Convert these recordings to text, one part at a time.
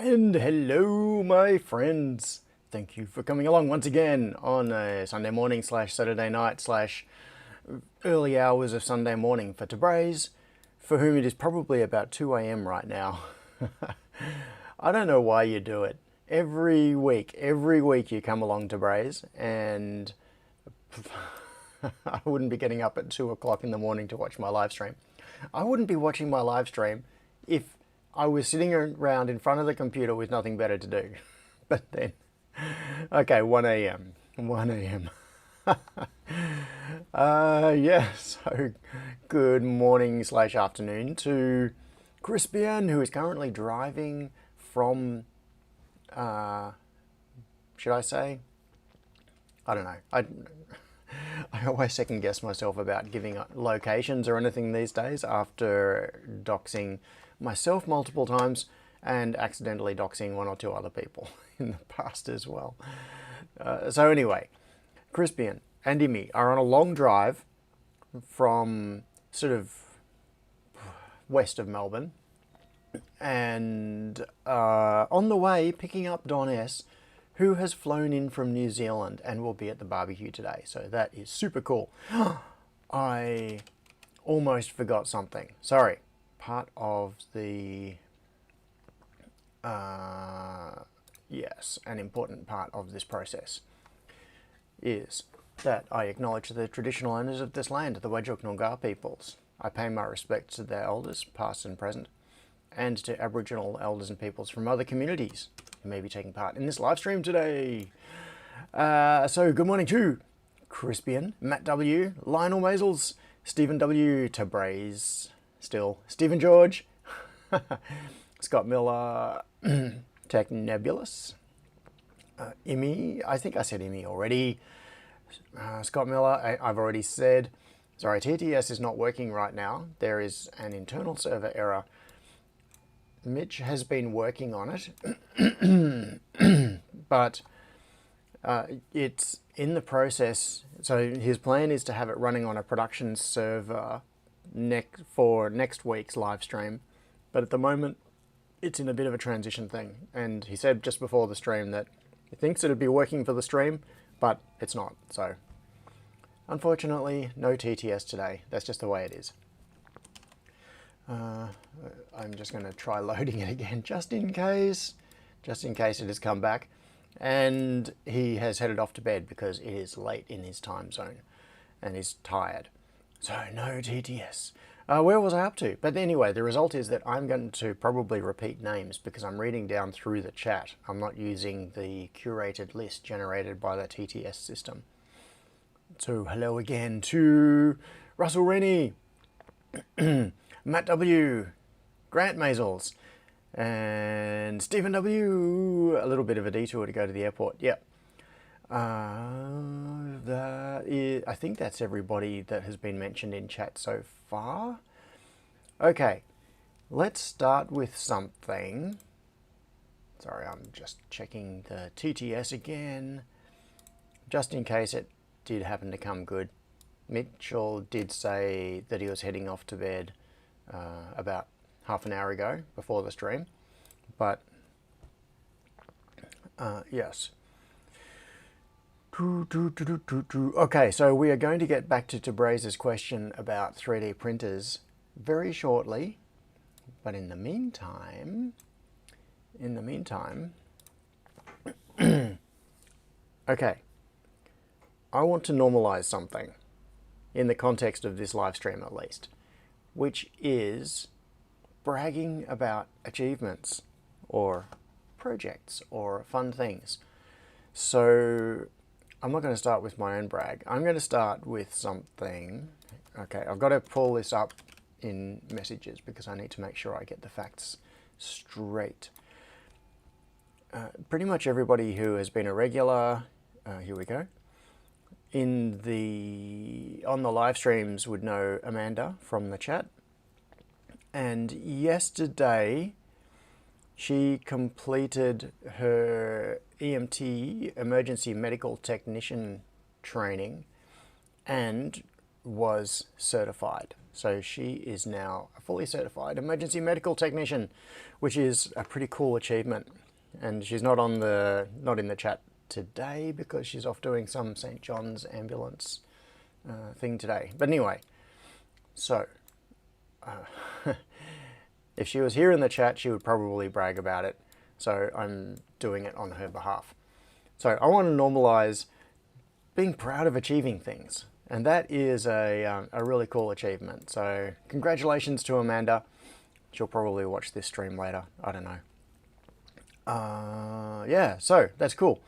And hello, my friends. Thank you for coming along once again on a Sunday morning slash Saturday night slash early hours of Sunday morning for Tabraze, for whom it is probably about 2 a.m. right now. I don't know why you do it. Every week you come along to Braze, and I wouldn't be getting up at 2 o'clock in the morning to watch my live stream. I wouldn't be watching my live stream if I was sitting around in front of the computer with nothing better to do. But then, okay, 1 a.m. 1 a.m. Yeah, so good morning slash afternoon to Crispian, who is currently driving from, should I say? I don't know. I always second guess myself about giving locations or anything these days after doxing myself multiple times and accidentally doxing one or two other people in the past as well. So anyway, Crispian and Imi are on a long drive from sort of west of Melbourne, and on the way picking up Don S, who has flown in from New Zealand and will be at the barbecue today. So that is super cool. I almost forgot something. Sorry. Part of the, yes, an important part of this process is that I acknowledge the traditional owners of this land, the Whadjuk Noongar peoples. I pay my respects to their elders, past and present, and to Aboriginal elders and peoples from other communities who may be taking part in this live stream today. So good morning to Crispian, Matt W, Lionel Maisels, Stephen W, Tabraze, still Stephen George, Scott Miller, Tech Nebulous, Imi, I think I said Imi already, Scott Miller, I've already said. Sorry, TTS is not working right now. There is an internal server error. Mitch has been working on it, but it's in the process. So his plan is to have it running on a production server for next week's live stream, but at the moment it's in a bit of a transition thing, and he said just before the stream that he thinks it'd be working for the stream, but it's not. So unfortunately no TTS today. That's just the way it is. I'm just going to try loading it again just in case it has come back, and he has headed off to bed because it is late in his time zone and he's tired. So no TTS. Where was I up to? But anyway, the result is that I'm going to probably repeat names because I'm reading down through the chat. I'm not using the curated list generated by the TTS system. So hello again to Russell Rennie, Matt W, Grant Maisels, and Stephen W. A little bit of a detour to go to the airport. Yep. I think that's everybody that has been mentioned in chat so far. Okay, let's start with something. Sorry, I'm just checking the TTS again, just in case it did happen to come good. Mitchell did say that he was heading off to bed about half an hour ago before the stream, but yes. Okay, so we are going to get back to Tabraze's question about 3D printers very shortly, but in the meantime, okay, I want to normalize something in the context of this live stream at least, which is bragging about achievements or projects or fun things. So I'm not going to start with my own brag. I'm going to start with something. Okay, I've got to pull this up in messages because I need to make sure I get the facts straight. Pretty much everybody who has been a regular, here we go, on the live streams would know Amanda from the chat. And yesterday she completed her EMT, emergency medical technician training, and was certified. So she is now a fully certified emergency medical technician, which is a pretty cool achievement. And she's not in the chat today because she's off doing some St. John's ambulance thing today. But anyway, so if she was here in the chat, she would probably brag about it. So I'm doing it on her behalf. So I want to normalize being proud of achieving things. And that is a really cool achievement. So congratulations to Amanda. She'll probably watch this stream later. I don't know. Yeah, so that's cool.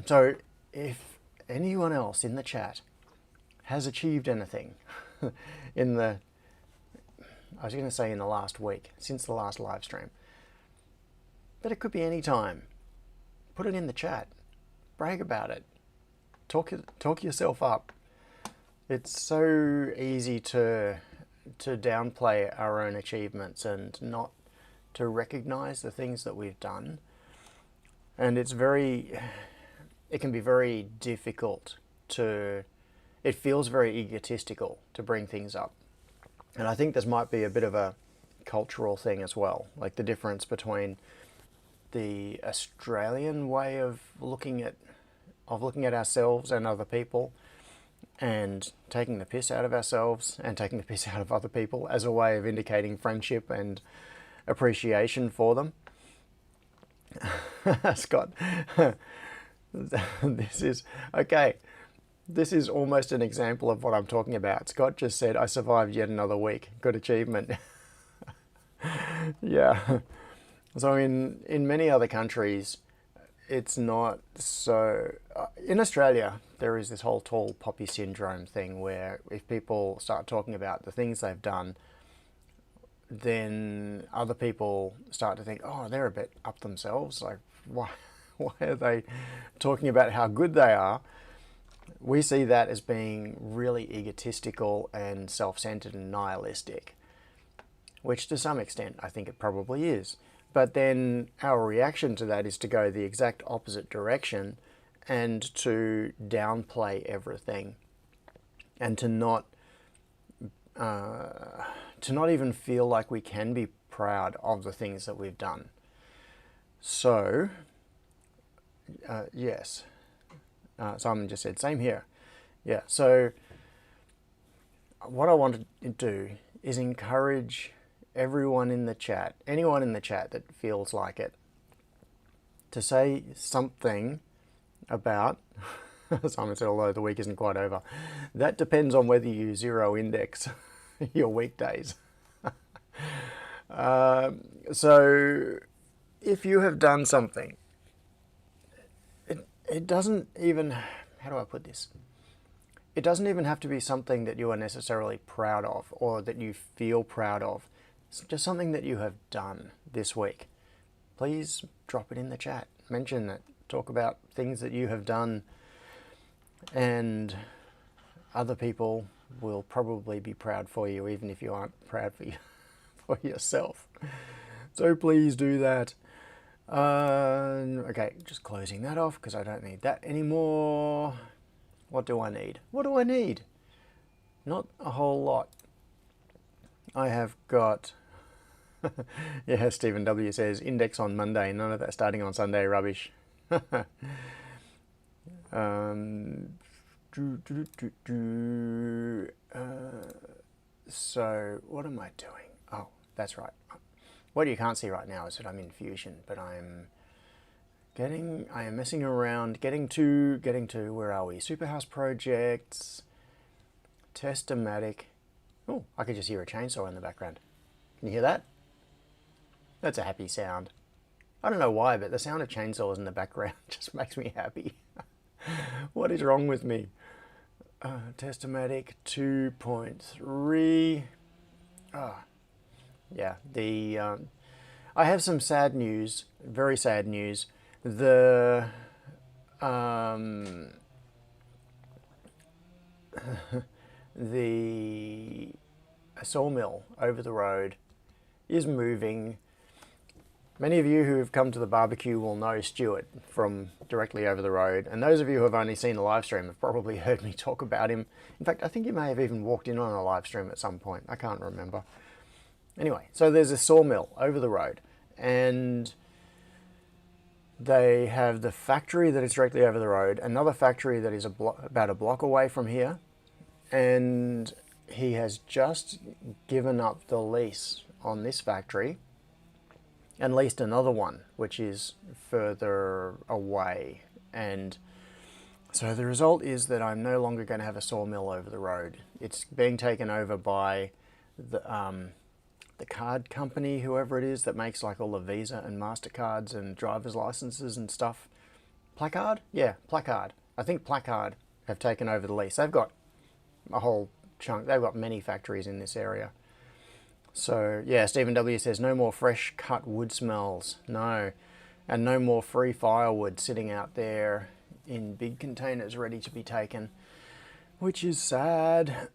So if anyone else in the chat has achieved anything in the, I was going to say in the last week, since the last live stream, but it could be any time, put it in the chat, brag about it, talk yourself up. It's so easy to downplay our own achievements and not to recognize the things that we've done. And it can be very difficult it feels very egotistical to bring things up. And I think this might be a bit of a cultural thing as well, like the difference between the Australian way of looking at ourselves and other people, and taking the piss out of ourselves and taking the piss out of other people as a way of indicating friendship and appreciation for them. Scott, this is almost an example of what I'm talking about. Scott just said, I survived yet another week. Good achievement. Yeah. So in many other countries, it's not so... in Australia, there is this whole tall poppy syndrome thing where if people start talking about the things they've done, then other people start to think, oh, they're a bit up themselves. Like, why are they talking about how good they are? We see that as being really egotistical and self-centered and nihilistic, which to some extent I think it probably is. But then our reaction to that is to go the exact opposite direction and to downplay everything and to not even feel like we can be proud of the things that we've done. So, yes. Simon just said, same here. Yeah, so what I want to do is encourage everyone in the chat, anyone in the chat that feels like it, to say something about, Simon said, although the week isn't quite over, that depends on whether you zero index your weekdays. So if you have done something, it doesn't even, how do I put this? It doesn't even have to be something that you are necessarily proud of or that you feel proud of. It's just something that you have done this week. Please drop it in the chat. Mention it. Talk about things that you have done, and other people will probably be proud for you, even if you aren't proud for yourself. So please do that. Okay, just closing that off because I don't need that anymore. What do I need? What do I need? Not a whole lot. I have got... yeah, Stephen W says, index on Monday, none of that starting on Sunday rubbish. So, what am I doing? Oh, that's right. What you can't see right now is that I'm in Fusion, but I am messing around, getting to, where are we? Superhouse projects, Testomatic. Oh, I could just hear a chainsaw in the background. Can you hear that? That's a happy sound. I don't know why, but the sound of chainsaws in the background just makes me happy. What is wrong with me? Testomatic 2.3. Yeah, I have some sad news, very sad news. The the sawmill over the road is moving. Many of you who have come to the barbecue will know Stuart from directly over the road, and those of you who have only seen the live stream have probably heard me talk about him. In fact, I think you may have even walked in on a live stream at some point. I can't remember. Anyway, so there's a sawmill over the road, and they have the factory that is directly over the road, another factory that is about a block away from here, and he has just given up the lease on this factory and leased another one, which is further away. And so the result is that I'm no longer going to have a sawmill over the road. It's being taken over by the card company, whoever it is, that makes like all the Visa and MasterCards and driver's licenses and stuff. Placard? Yeah, Placard. I think Placard have taken over the lease. They've got a whole chunk. They've got many factories in this area. So yeah, Stephen W says no more fresh cut wood smells. No. And no more free firewood sitting out there in big containers ready to be taken, which is sad.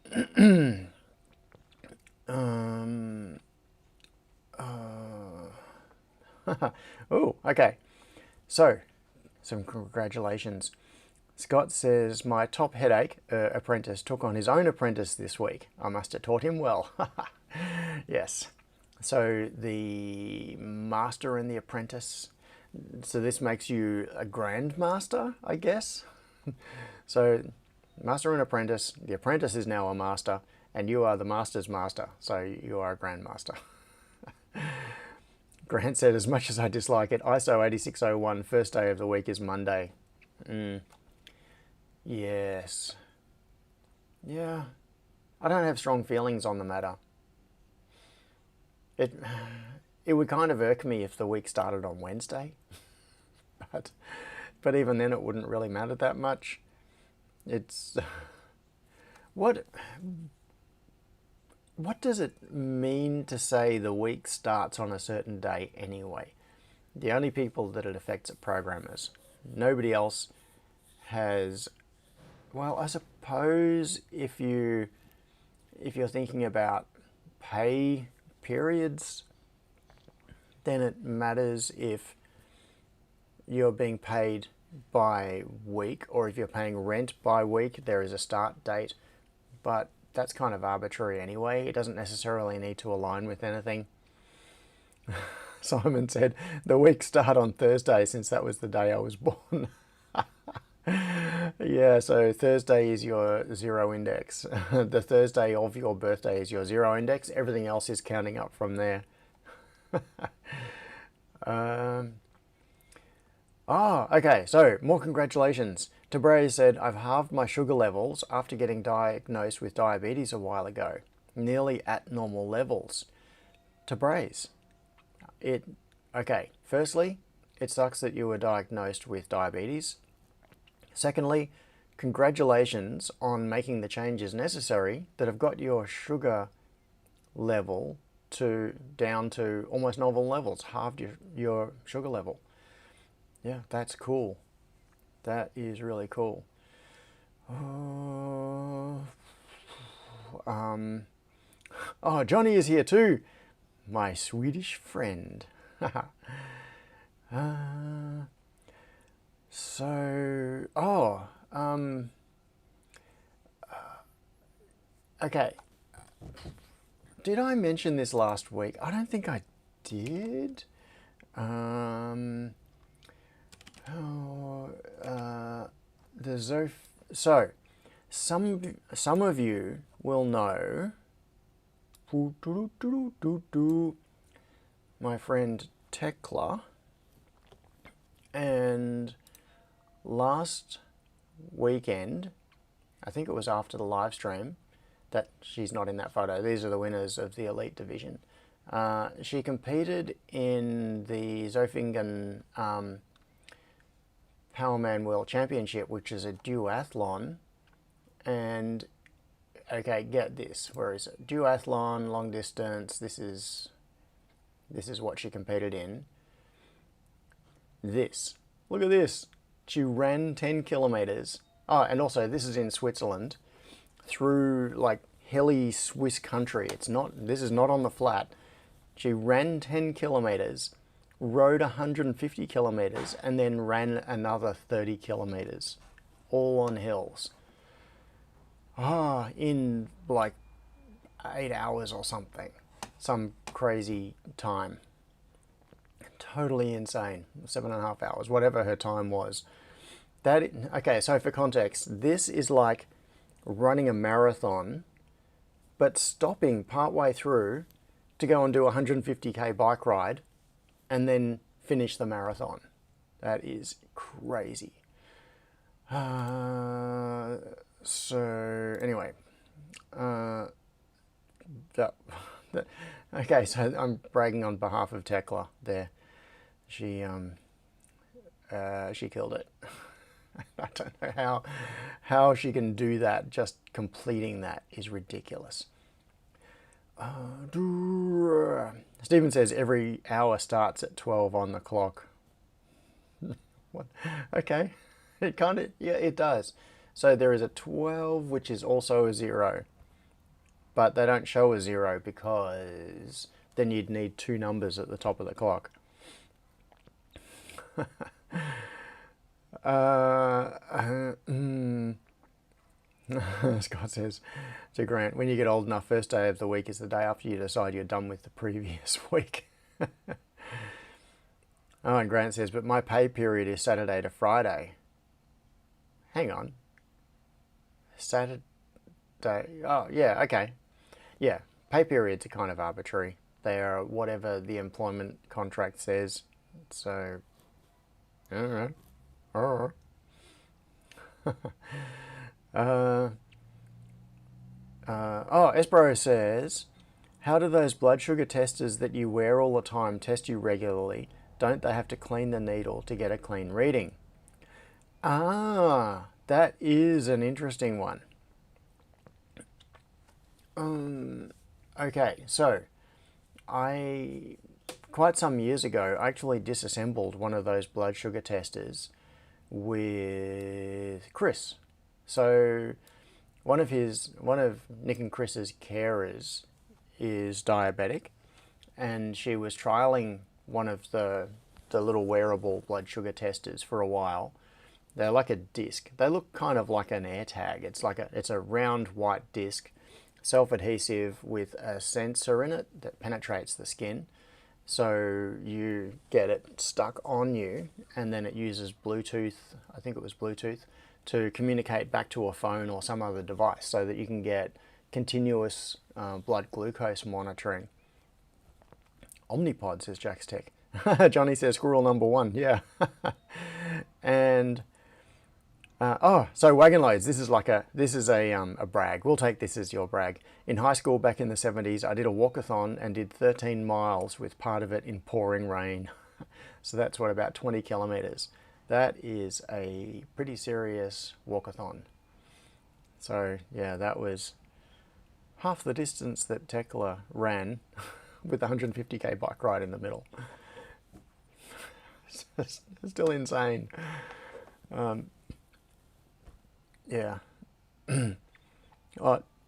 Oh, okay. So, some congratulations. Scott says, my top headache apprentice took on his own apprentice this week. I must have taught him well. Yes. So the master and the apprentice. So this makes you a grandmaster, I guess. So master and apprentice. The apprentice is now a master, and you are the master's master. So you are a grandmaster. Grant said, as much as I dislike it, ISO 8601, first day of the week is Monday. Yes. Yeah. I don't have strong feelings on the matter. It would kind of irk me if the week started on Wednesday. But even then it wouldn't really matter that much. It's... What does it mean to say the week starts on a certain day anyway? The only people that it affects are programmers. Nobody else has... Well, I suppose if you're thinking about pay periods, then it matters if you're being paid by week, or if you're paying rent by week, there is a start date. But that's kind of arbitrary anyway. It doesn't necessarily need to align with anything. Simon said, the week start on Thursday since that was the day I was born. Yeah, so Thursday is your zero index. The Thursday of your birthday is your zero index. Everything else is counting up from there. Okay, so more congratulations. Tabre said, I've halved my sugar levels after getting diagnosed with diabetes a while ago. Nearly at normal levels. Tabraze. Okay, firstly, it sucks that you were diagnosed with diabetes. Secondly, congratulations on making the changes necessary that have got your sugar level down to almost normal levels, halved your sugar level. Yeah, that's cool. That is really cool. Oh, Johnny is here too. My Swedish friend. Okay. Did I mention this last week? I don't think I did. So, some of you will know my friend Tekla, and last weekend, I think it was after the live stream, that she's not in that photo. These are the winners of the Elite Division. She competed in the Zofingen Powerman World Championship, which is a duathlon. And, okay, get this. Where is it? Duathlon, long distance. This is what she competed in. Look at this. She ran 10 kilometers. Oh, and also this is in Switzerland, through like hilly Swiss country. This is not on the flat. She ran 10 kilometers rode 150 kilometers, and then ran another 30 kilometers, all on hills. In like 8 hours or something. Some crazy time. Totally insane. 7.5 hours, whatever her time was. Okay, so for context, this is like running a marathon, but stopping partway through to go and do a 150k bike ride and then finish the marathon. That is crazy. So anyway, okay, so I'm bragging on behalf of Tekla there. She killed it. I don't know how she can do that. Just completing that is ridiculous. Stephen says every hour starts at 12 on the clock. What? Okay, it kind of, yeah, it does. So there is a 12, which is also a 0, but they don't show a 0 because then you'd need 2 numbers at the top of the clock. Scott says to Grant, when you get old enough, first day of the week is the day after you decide you're done with the previous week. Oh, and Grant says, but my pay period is Saturday to Friday. Hang on. Saturday. Oh, yeah, okay. Yeah, pay periods are kind of arbitrary. They are whatever the employment contract says. So, all right. All right. Espero says, how do those blood sugar testers that you wear all the time test you regularly? Don't they have to clean the needle to get a clean reading? Ah, that is an interesting one. Okay, so quite some years ago, I actually disassembled one of those blood sugar testers with Chris. So one of Nick and Chris's carers is diabetic, and she was trialing one of the little wearable blood sugar testers for a while. They're like a disc. They look kind of like an AirTag. It's a round white disc, self-adhesive with a sensor in it that penetrates the skin. So you get it stuck on you, and then it uses Bluetooth, I think it was Bluetooth, to communicate back to a phone or some other device so that you can get continuous blood glucose monitoring. Omnipod, says Jack's Tech. Johnny says squirrel number 1, yeah. And so wagon loads. This is a brag. We'll take this as your brag. In high school back in the 70s, I did a walkathon and did 13 miles with part of it in pouring rain. So that's what, about 20 kilometers. That is a pretty serious walkathon. So yeah, that was half the distance that Tekla ran with a 150k bike ride in the middle. Still insane. Yeah.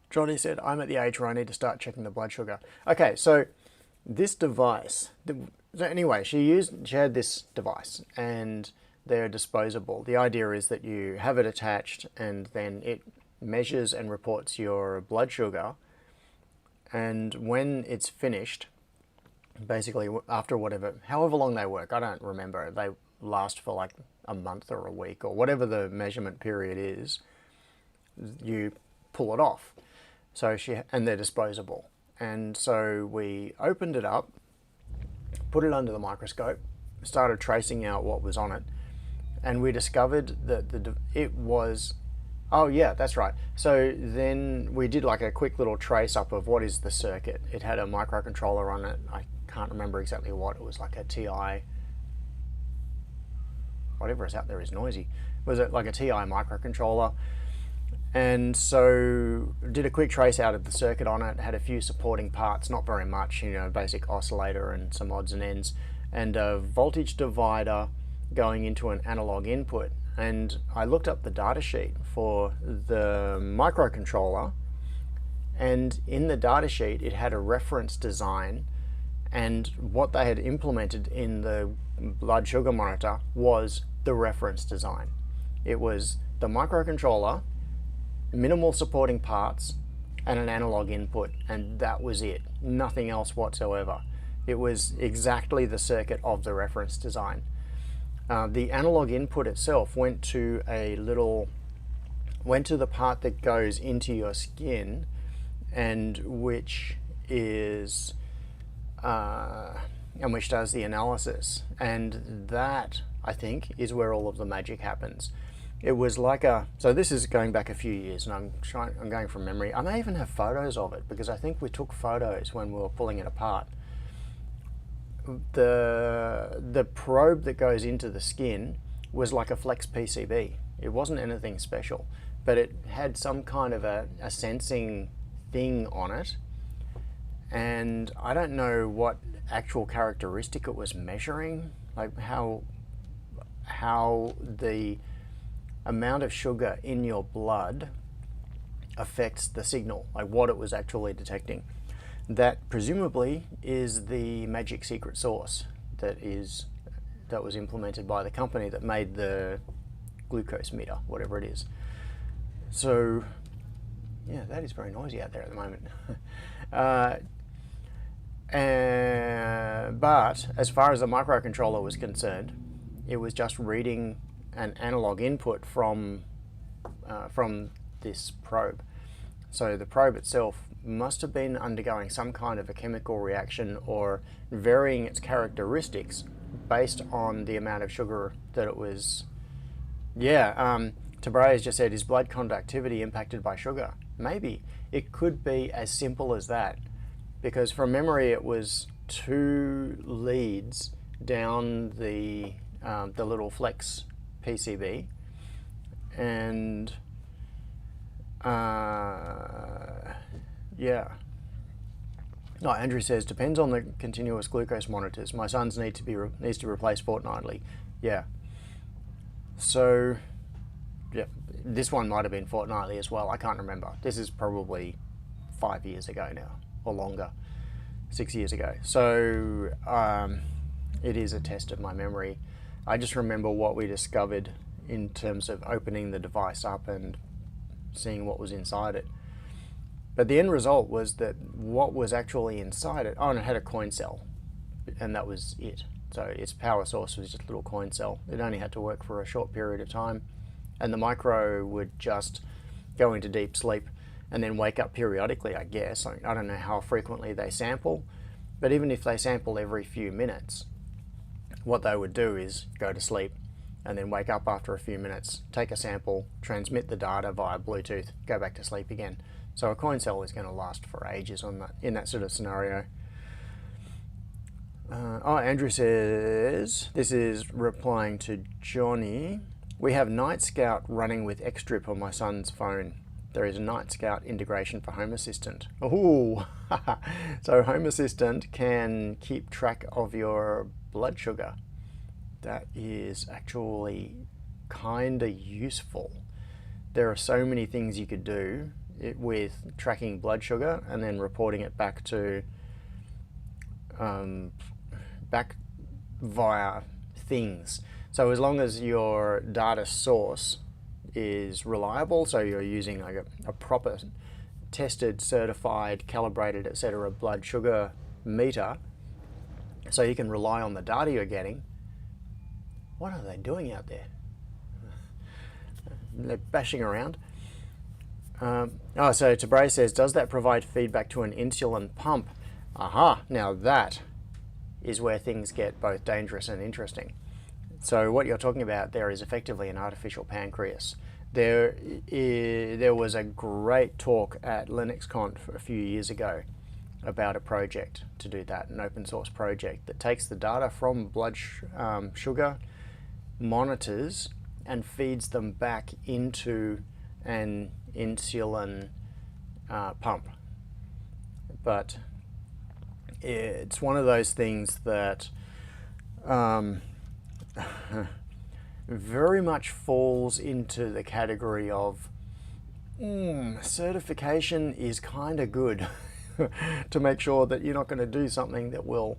Johnny said, I'm at the age where I need to start checking the blood sugar. Okay, so this device, so anyway, she had this device, and they're disposable. The idea is that you have it attached, and then it measures and reports your blood sugar, and when it's finished, basically after however long they work, I don't remember, they last for like a month or a week or whatever the measurement period is, you pull it off. So and they're disposable. And so we opened it up, put it under the microscope, started tracing out what was on it, and we discovered that it was, oh yeah, that's right. So then we did like a quick little trace up of what is the circuit. It had a microcontroller on it. I can't remember exactly what. It was like a TI, whatever is out there is noisy. Was it like a TI microcontroller? And so did a quick trace out of the circuit on it, had a few supporting parts, not very much, basic oscillator and some odds and ends, and a voltage divider going into an analog input. And I looked up the data sheet for the microcontroller, and in the data sheet it had a reference design, And what they had implemented in the blood sugar monitor was the reference design. It was the microcontroller, minimal supporting parts, and an analog input, and that was it. Nothing else whatsoever. It was exactly the circuit of the reference design. The analog input itself went to the part that goes into your skin, and which does the analysis. And that, I think, is where all of the magic happens. It was like so this is going back a few years, and I'm going from memory. I may even have photos of it, because I think we took photos when we were pulling it apart. The probe that goes into the skin was like a flex PCB. It wasn't anything special, but it had some kind of a sensing thing on it, and I don't know what actual characteristic it was measuring, like how the amount of sugar in your blood affects the signal, like what it was actually detecting. That presumably is the magic secret sauce that was implemented by the company that made the glucose meter, whatever it is. So yeah, that is very noisy out there at the moment. But as far as the microcontroller was concerned, it was just reading an analog input from this probe. So the probe itself must have been undergoing some kind of a chemical reaction or varying its characteristics based on the amount of sugar that it was. Yeah, Tabray's just said, is blood conductivity impacted by sugar? Maybe. It could be as simple as that, because from memory it was 2 leads down the little flex PCB, and yeah. No, Andrew says, depends on the continuous glucose monitors. My son's needs to be replaced fortnightly. Yeah. So, yeah, this one might have been fortnightly as well. I can't remember. This is probably 5 years ago now, or longer, 6 years ago. So, it is a test of my memory. I just remember what we discovered in terms of opening the device up and seeing what was inside it. But the end result was that what was actually inside it, and it had a coin cell, and that was it. So its power source was just a little coin cell. It only had to work for a short period of time, and the micro would just go into deep sleep and then wake up periodically, I guess. I don't know how frequently they sample, but even if they sample every few minutes, what they would do is go to sleep and then wake up after a few minutes, take a sample, transmit the data via Bluetooth, go back to sleep again. So a coin cell is going to last for ages in that sort of scenario. Andrew says, this is replying to Johnny. We have Night Scout running with Xtrip on my son's phone. There is a Night Scout integration for Home Assistant. Ooh, so Home Assistant can keep track of your blood sugar. That is actually kind of useful. There are so many things you could do with tracking blood sugar and then reporting it back to back via things. So as long as your data source is reliable, so you're using like a proper tested, certified, calibrated, etc. blood sugar meter, so you can rely on the data you're getting. What are they doing out there? They're bashing around. So Tabray says, does that provide feedback to an insulin pump? Aha, now that is where things get both dangerous and interesting. So what you're talking about there is effectively an artificial pancreas. There was a great talk at LinuxConf a few years ago about a project to do that, an open source project that takes the data from blood sugar monitors and feeds them back into an insulin pump. But it's one of those things that very much falls into the category of certification is kind of good. to make sure that you're not going to do something that will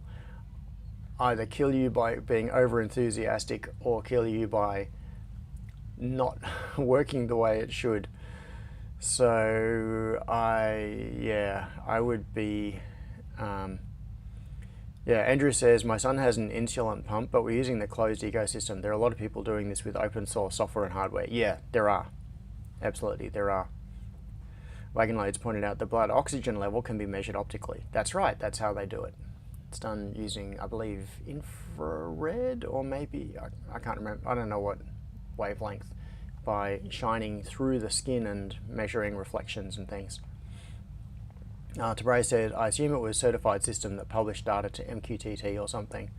either kill you by being over enthusiastic or kill you by not working the way it should. So I would be, Andrew says, my son has an insulin pump, but we're using the closed ecosystem. There are a lot of people doing this with open source software and hardware. Yeah, there are. Absolutely, there are. Wagonloads pointed out the blood oxygen level can be measured optically. That's right, that's how they do it. It's done using, I believe, infrared, or maybe, I can't remember, I don't know what wavelength, by shining through the skin and measuring reflections and things. Tabray said, I assume it was a certified system that published data to MQTT or something.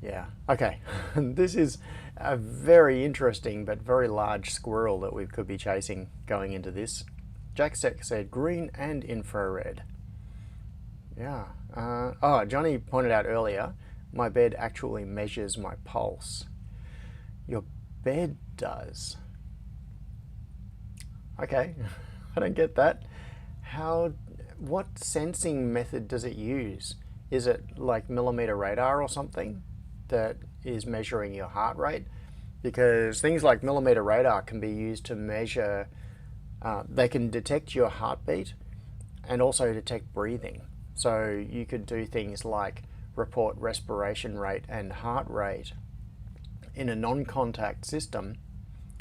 Yeah, okay. This is a very interesting but very large squirrel that we could be chasing going into this. Jack Sec said green and infrared. Yeah. Johnny pointed out earlier, my bed actually measures my pulse. Your bed does. Okay, I don't get that. What sensing method does it use? Is it like millimeter radar or something that is measuring your heart rate? Because things like millimeter radar can be used to measure, they can detect your heartbeat and also detect breathing. So you could do things like report respiration rate and heart rate in a non-contact system.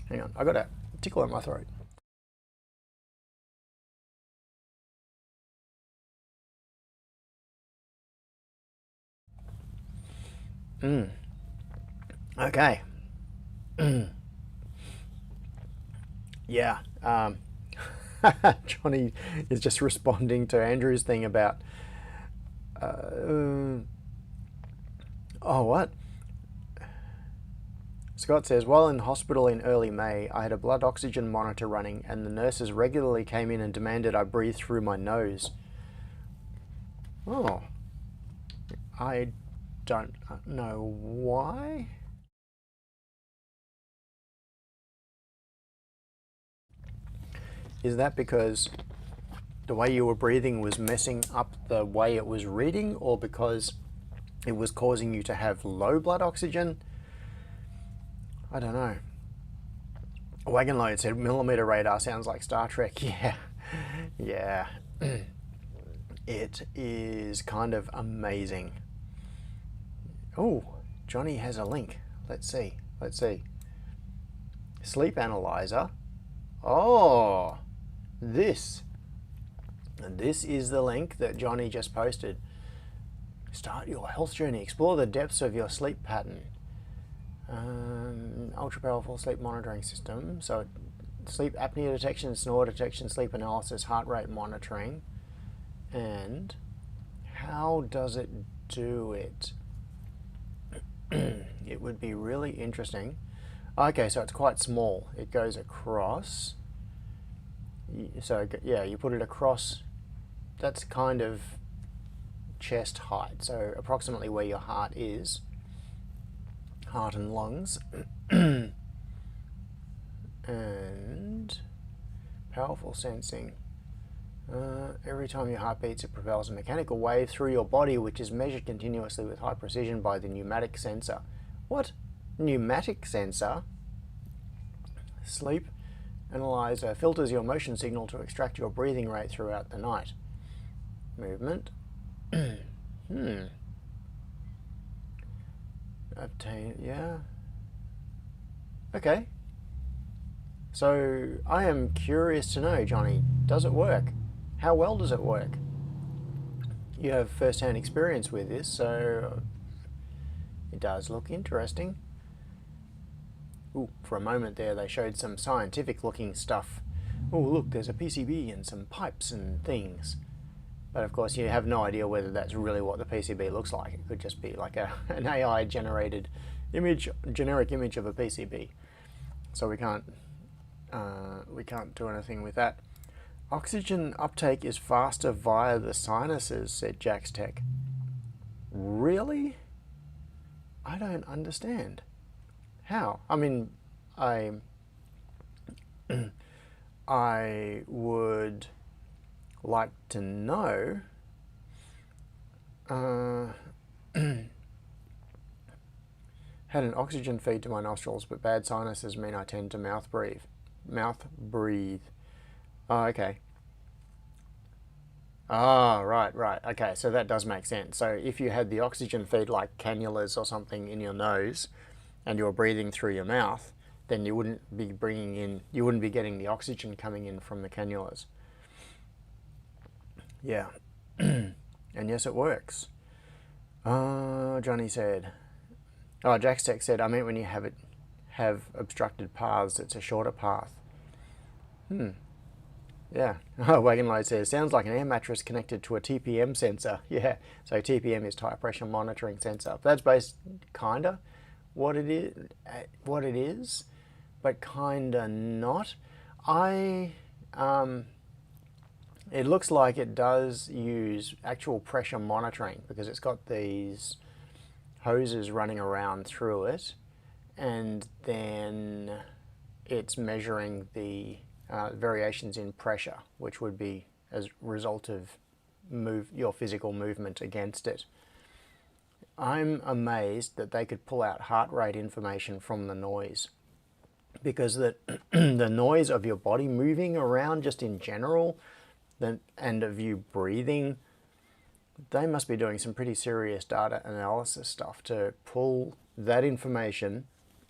Hang on, I got a tickle in my throat. Okay. Yeah. Johnny is just responding to Andrew's thing about what? Scott says, while in hospital in early May, I had a blood oxygen monitor running and the nurses regularly came in and demanded I breathe through my nose. Oh, I don't know why. Is that because the way you were breathing was messing up the way it was reading, or because it was causing you to have low blood oxygen? I don't know. Wagonload said millimeter radar sounds like Star Trek. Yeah, yeah. It is kind of amazing. Oh, Johnny has a link. Let's see. Sleep analyzer. Oh, this is the link that Johnny just posted. Start your health journey. Explore the depths of your sleep pattern. Ultra powerful sleep monitoring system. So sleep apnea detection, snore detection, sleep analysis, heart rate monitoring. And how does it do it? It would be really interesting. Okay, so it's quite small. It goes across. So yeah, you put it across. That's kind of chest height. So approximately where your heart is. Heart and lungs. And powerful sensing. Every time your heart beats, it propels a mechanical wave through your body, which is measured continuously with high precision by the pneumatic sensor. What? Pneumatic sensor? Sleep analyzer filters your motion signal to extract your breathing rate throughout the night. Movement. Obtain, yeah. Okay. So I am curious to know, Johnny, does it work? How well does it work? You have first-hand experience with this, so it does look interesting. Ooh, for a moment there they showed some scientific looking stuff. Oh look, there's a PCB and some pipes and things. But of course you have no idea whether that's really what the PCB looks like. It could just be like an AI generated image, generic image of a PCB. So we can't do anything with that. Oxygen uptake is faster via the sinuses, said Jack's Tech. Really? I don't understand. How? I mean, I would like to know. Had an oxygen feed to my nostrils, but bad sinuses mean I tend to mouth breathe. Mouth breathe. Oh, okay. Ah, right. Okay, so that does make sense. So if you had the oxygen feed like cannulas or something in your nose and you're breathing through your mouth, then you wouldn't be getting the oxygen coming in from the cannulas. Yeah. And yes, it works. Johnny said, Jackstack said, I meant when you have obstructed paths, it's a shorter path. Yeah. Wagon Load says, sounds like an air mattress connected to a TPM sensor. Yeah. So TPM is tire pressure monitoring sensor. That's based kinda what it is, but kinda not. It looks like it does use actual pressure monitoring because it's got these hoses running around through it, and then it's measuring the variations in pressure, which would be as a result of your physical movement against it. I'm amazed that they could pull out heart rate information from the noise, because the noise of your body moving around just in general, and of you breathing, they must be doing some pretty serious data analysis stuff to pull that information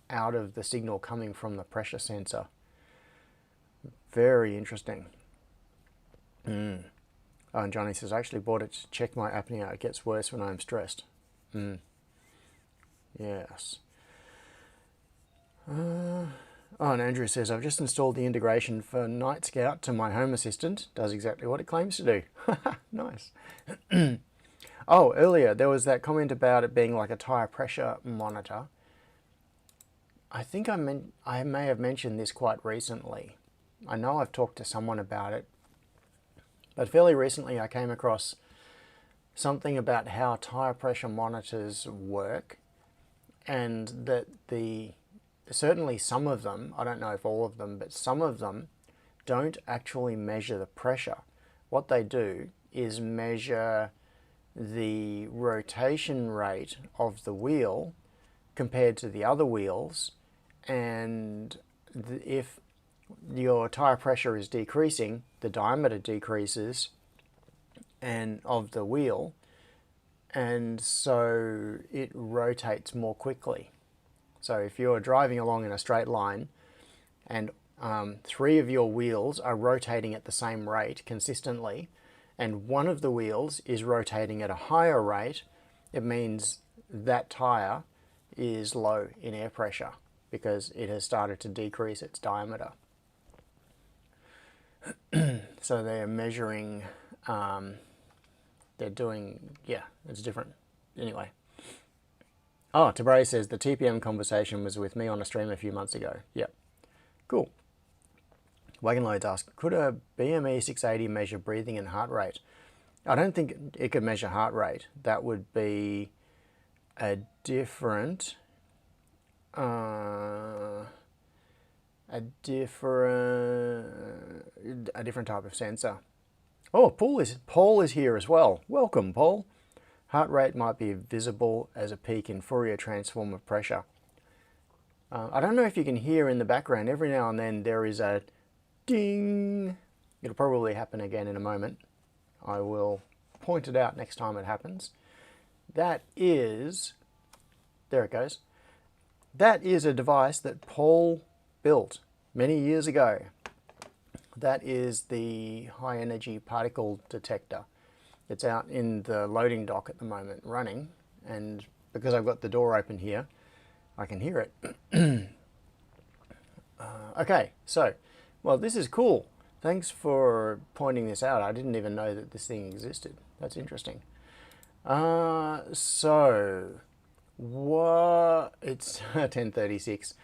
out of the signal coming from the pressure sensor. Very interesting. Oh, and Johnny says, I actually bought it to check my apnea. It gets worse when I'm stressed. Yes. Oh, and Andrew says, I've just installed the integration for Night Scout to my Home Assistant. Does exactly what it claims to do. Nice. Oh, earlier there was that comment about it being like a tire pressure monitor. I think I may have mentioned this quite recently. I know I've talked to someone about it, but fairly recently I came across something about how tire pressure monitors work, and that certainly some of them, I don't know if all of them, but some of them don't actually measure the pressure. What they do is measure the rotation rate of the wheel compared to the other wheels, and if your tire pressure is decreasing, the diameter decreases and of the wheel, and so it rotates more quickly. So if you're driving along in a straight line and 3 of your wheels are rotating at the same rate consistently, and one of the wheels is rotating at a higher rate, it means that tire is low in air pressure because it has started to decrease its diameter. So they're measuring, they're doing, yeah, it's different. Anyway. Oh, Tabray says, the TPM conversation was with me on a stream a few months ago. Yep. Cool. Wagon Loads asked, could a BME 680 measure breathing and heart rate? I don't think it could measure heart rate. That would be a different type of sensor. Oh, Paul is here as well. Welcome, Paul. Heart rate might be visible as a peak in Fourier transform of pressure. I don't know if you can hear in the background, every now and then there is a ding. It'll probably happen again in a moment. I will point it out next time it happens. That is, there it goes. That is a device that Paul built many years ago. That is the high energy particle detector. It's out in the loading dock at the moment running, and because I've got the door open here, I can hear it. Okay, so, well, this is cool. Thanks for pointing this out. I didn't even know that this thing existed. That's interesting. So, what? It's 10:36.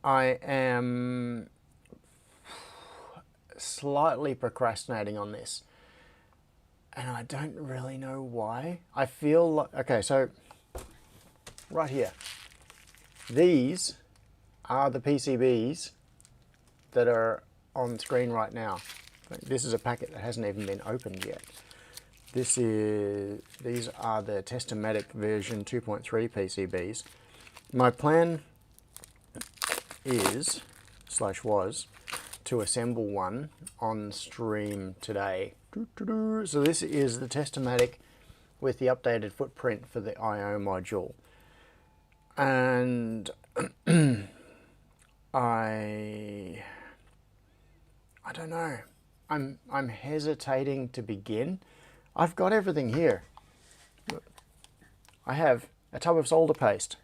I am slightly procrastinating on this, and I don't really know why. I feel like, okay, so right here, these are the PCBs that are on screen right now. This is a packet that hasn't even been opened yet. These are the Testomatic version 2.3 PCBs. My plan is, /was, to assemble one on stream today. So this is the Testomatic with the updated footprint for the I/O module. And I don't know. I'm hesitating to begin. I've got everything here. I have a tub of solder paste.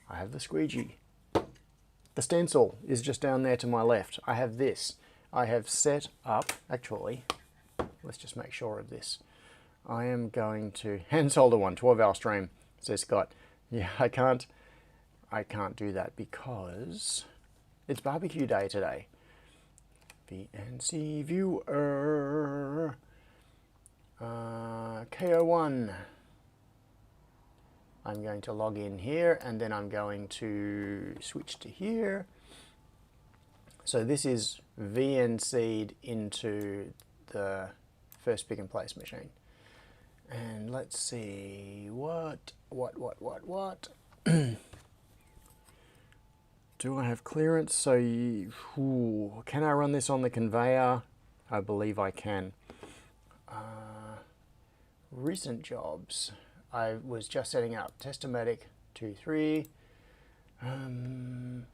I have the squeegee. The stencil is just down there to my left. I have this. I have set up, actually, let's just make sure of this. I am going to hand solder one, 12-hour stream, says Scott. Yeah, I can't do that because it's barbecue day today. VNC viewer. KO1. I'm going to log in here and then I'm going to switch to here. So this is VNC'd into the first pick and place machine. And let's see, what? Do I have clearance? So, can I run this on the conveyor? I believe I can. Recent jobs. I was just setting up Testomatic 2.3.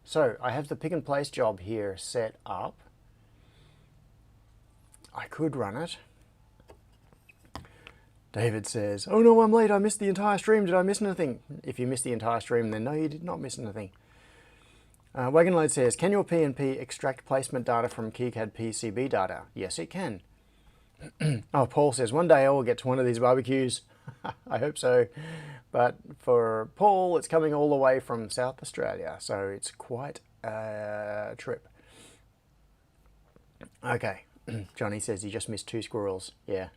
So I have the pick and place job here set up. I could run it. David says, oh no, I'm late, I missed the entire stream, did I miss anything? If you missed the entire stream, then no, you did not miss anything. Wagonload says, can your PNP extract placement data from KiCad PCB data? Yes, it can. Oh, Paul says, one day I will get to one of these barbecues. I hope so. But for Paul, it's coming all the way from South Australia, so it's quite a trip. Okay, Johnny says he just missed 2 squirrels. Yeah.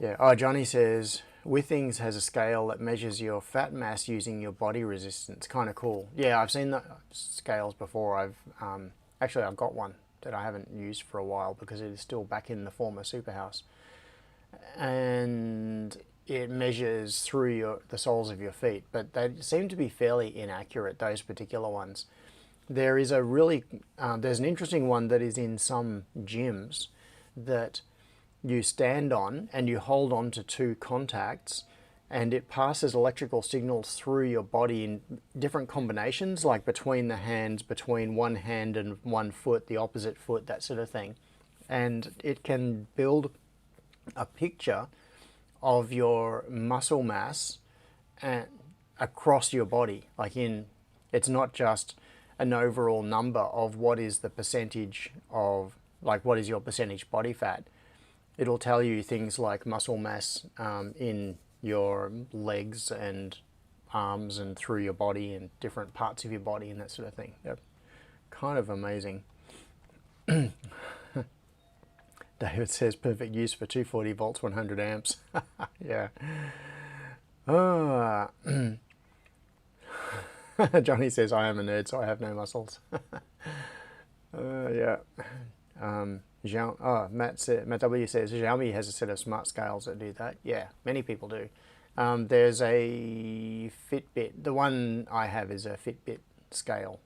Yeah. Oh, Johnny says, Withings has a scale that measures your fat mass using your body resistance. Kind of cool. Yeah, I've seen the scales before. Actually, I've got one that I haven't used for a while because it is still back in the former superhouse. And it measures through the soles of your feet, but they seem to be fairly inaccurate, those particular ones. There is a really, there's an interesting one that is in some gyms that you stand on and you hold on to 2 contacts and it passes electrical signals through your body in different combinations, like between the hands, between one hand and one foot, the opposite foot, that sort of thing. And it can build a picture of your muscle mass and across your body. Like it's not just an overall number of what is the percentage of, like what is your percentage body fat. It'll tell you things like muscle mass in your legs and arms and through your body and different parts of your body and that sort of thing. They're kind of amazing. David says perfect use for 240 volts, 100 amps. Yeah. Johnny says I am a nerd, so I have no muscles. Yeah. Matt W says Xiaomi has a set of smart scales that do that. Yeah, many people do. There's a Fitbit. The one I have is a Fitbit scale,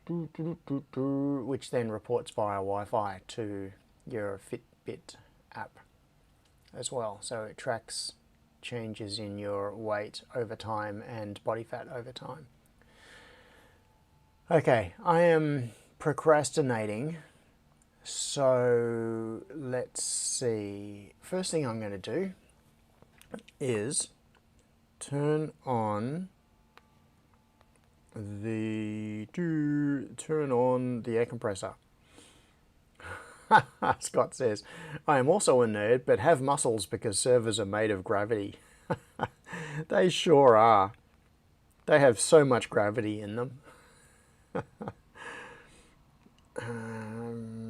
which then reports via Wi-Fi to your Fitbit app as well. So it tracks changes in your weight over time and body fat over time. Okay, I am procrastinating, so let's see. First thing I'm going to do is turn on the air compressor. Scott says, I am also a nerd, but have muscles because servers are made of gravity. They sure are. They have so much gravity in them.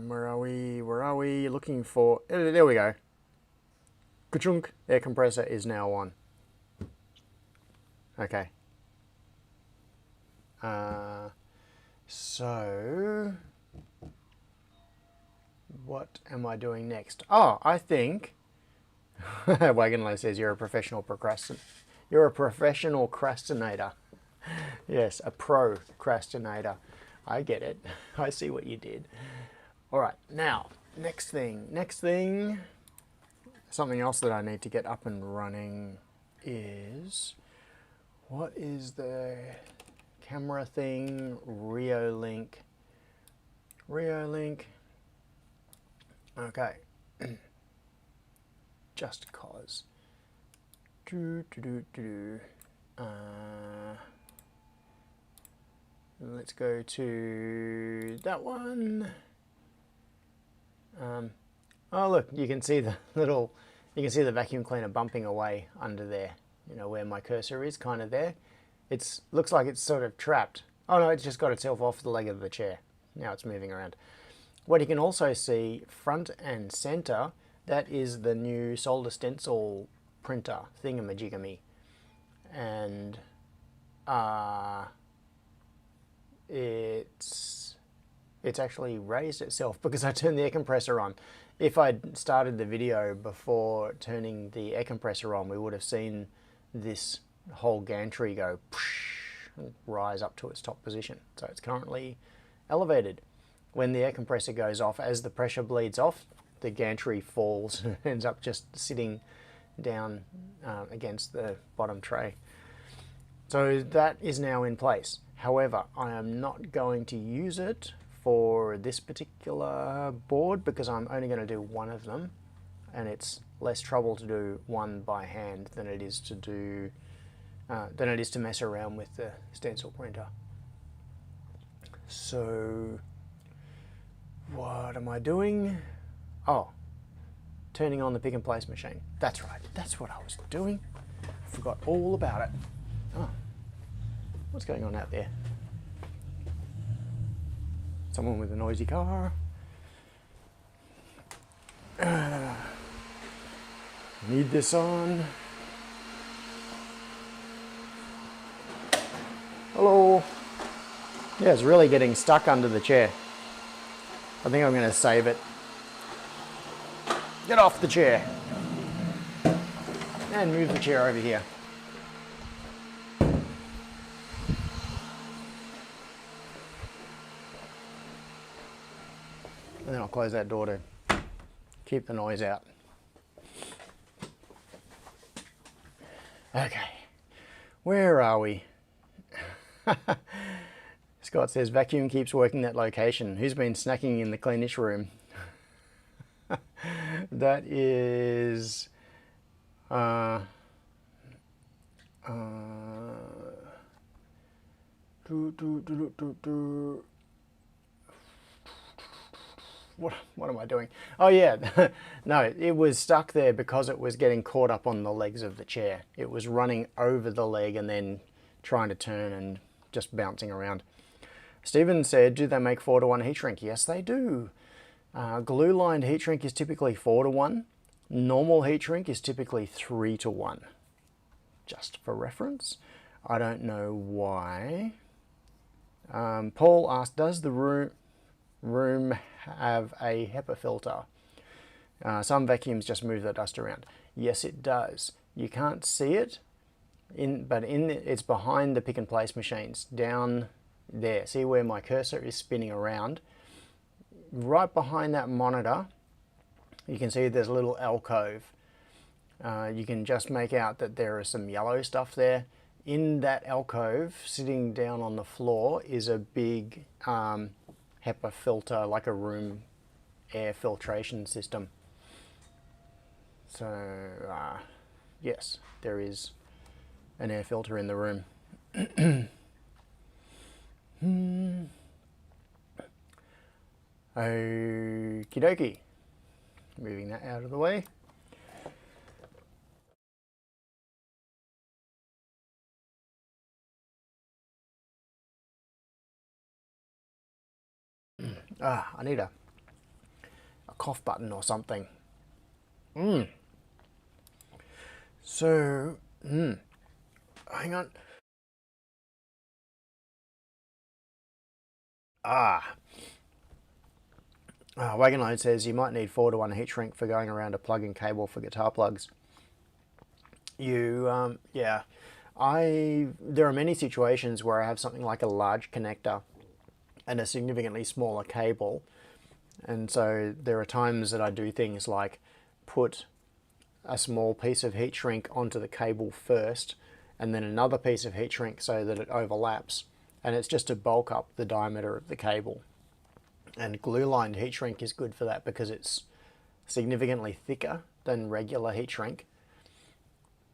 Where are we looking for? There we go. Ka-chunk, air compressor is now on. Okay. So what am I doing next? Oh, I think Wagonlow says you're a professional procrastinator. You're a professional procrastinator. Yes, a procrastinator. I get it. I see what you did. All right, now, next thing, something else that I need to get up and running is, what is the camera thing? Reolink. Okay. Just cause. Let's go to that one. Oh look, you can see the vacuum cleaner bumping away under there. You know where my cursor is, kind of there. It looks like it's sort of trapped. Oh no, it's just got itself off the leg of the chair. Now it's moving around. What you can also see front and center, that is the new solder stencil printer thingamajigamy. And it's actually raised itself because I turned the air compressor on. If I'd started the video before turning the air compressor on, we would have seen this whole gantry go and rise up to its top position. So it's currently elevated. When the air compressor goes off, as the pressure bleeds off, the gantry falls and ends up just sitting down against the bottom tray. So that is now in place. However, I am not going to use it for this particular board because I'm only going to do one of them, and it's less trouble to do one by hand than it is to mess around with the stencil printer. So what am I doing? Oh, turning on the pick and place machine. That's right, that's what I was doing. I forgot all about it. Oh, what's going on out there? Someone with a noisy car. Need this on. Hello. Yeah, it's really getting stuck under the chair. I think I'm going to save it. Get off the chair. And move the chair over here. And then I'll close that door to keep the noise out. Okay, where are we? Scott says vacuum keeps working that location. Who's been snacking in the cleanish room? That is what am I doing? Oh yeah, no, it was stuck there because it was getting caught up on the legs of the chair. It was running over the leg and then trying to turn and just bouncing around. Stephen said, do they make 4:1 heat shrink? Yes, they do. Glue-lined heat shrink is typically 4:1. Normal heat shrink is typically 3:1. Just for reference. I don't know why. Paul asked, does the room have a HEPA filter? Some vacuums just move the dust around. Yes, it does. You can't see it, but it's behind the pick and place machines, down there. See where my cursor is spinning around? Right behind that monitor, you can see there's a little alcove. You can just make out that there is some yellow stuff there. In that alcove, sitting down on the floor, is a big HEPA filter, like a room air filtration system. So, yes, there is an air filter in the room. Okie dokie. Moving that out of the way. I need a cough button or something. So, hang on. Wagon Load says you might need 4:1 heat shrink for going around a plug-in cable for guitar plugs. Yeah, there are many situations where I have something like a large connector and a significantly smaller cable, and so there are times that I do things like put a small piece of heat shrink onto the cable first, and then another piece of heat shrink so that it overlaps, and it's just to bulk up the diameter of the cable. And glue-lined heat shrink is good for that because it's significantly thicker than regular heat shrink.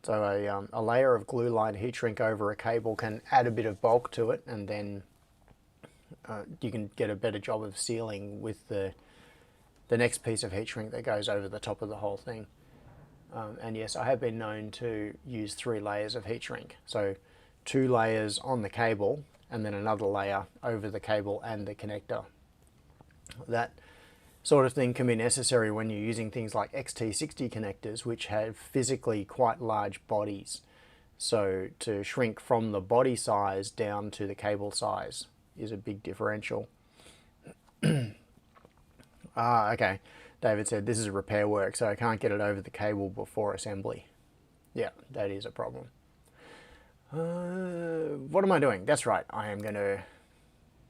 So a layer of glue-lined heat shrink over a cable can add a bit of bulk to it, and then you can get a better job of sealing with the next piece of heat shrink that goes over the top of the whole thing. And yes, I have been known to use 3 layers of heat shrink. So 2 layers on the cable and then another layer over the cable and the connector. That sort of thing can be necessary when you're using things like XT60 connectors, which have physically quite large bodies. So to shrink from the body size down to the cable size is a big differential. Okay. David said this is repair work, so I can't get it over the cable before assembly. Yeah, that is a problem. What am I doing? That's right, I am going to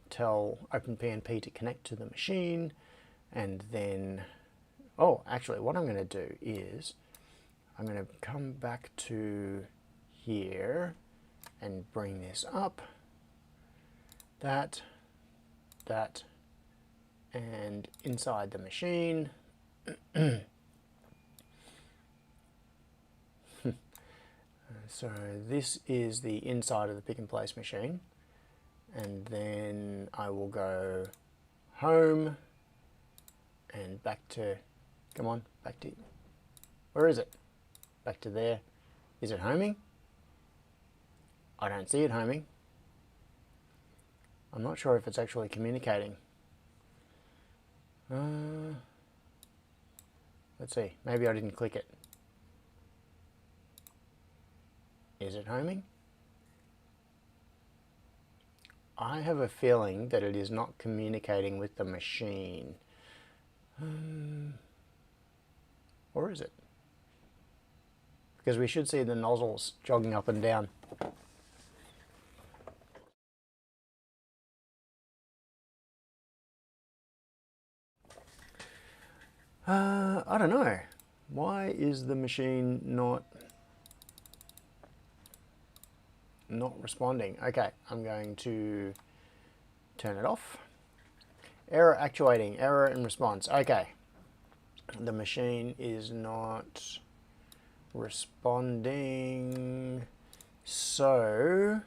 tell OpenPNP to connect to the machine, and then, oh, actually what I'm going to do is I'm going to come back to here and bring this up, that, and inside the machine. So this is the inside of the pick and place machine, and then I will go home and back to, come on, back to, where is it? Back to there. Is it homing? I don't see it homing. I'm not sure if it's actually communicating. Let's see, maybe I didn't click it. Is it homing? I have a feeling that it is not communicating with the machine. Or is it? Because we should see the nozzles jogging up and down. I don't know. Why is the machine not responding? Okay, I'm going to turn it off. Error actuating, error in response. Okay, the machine is not responding, so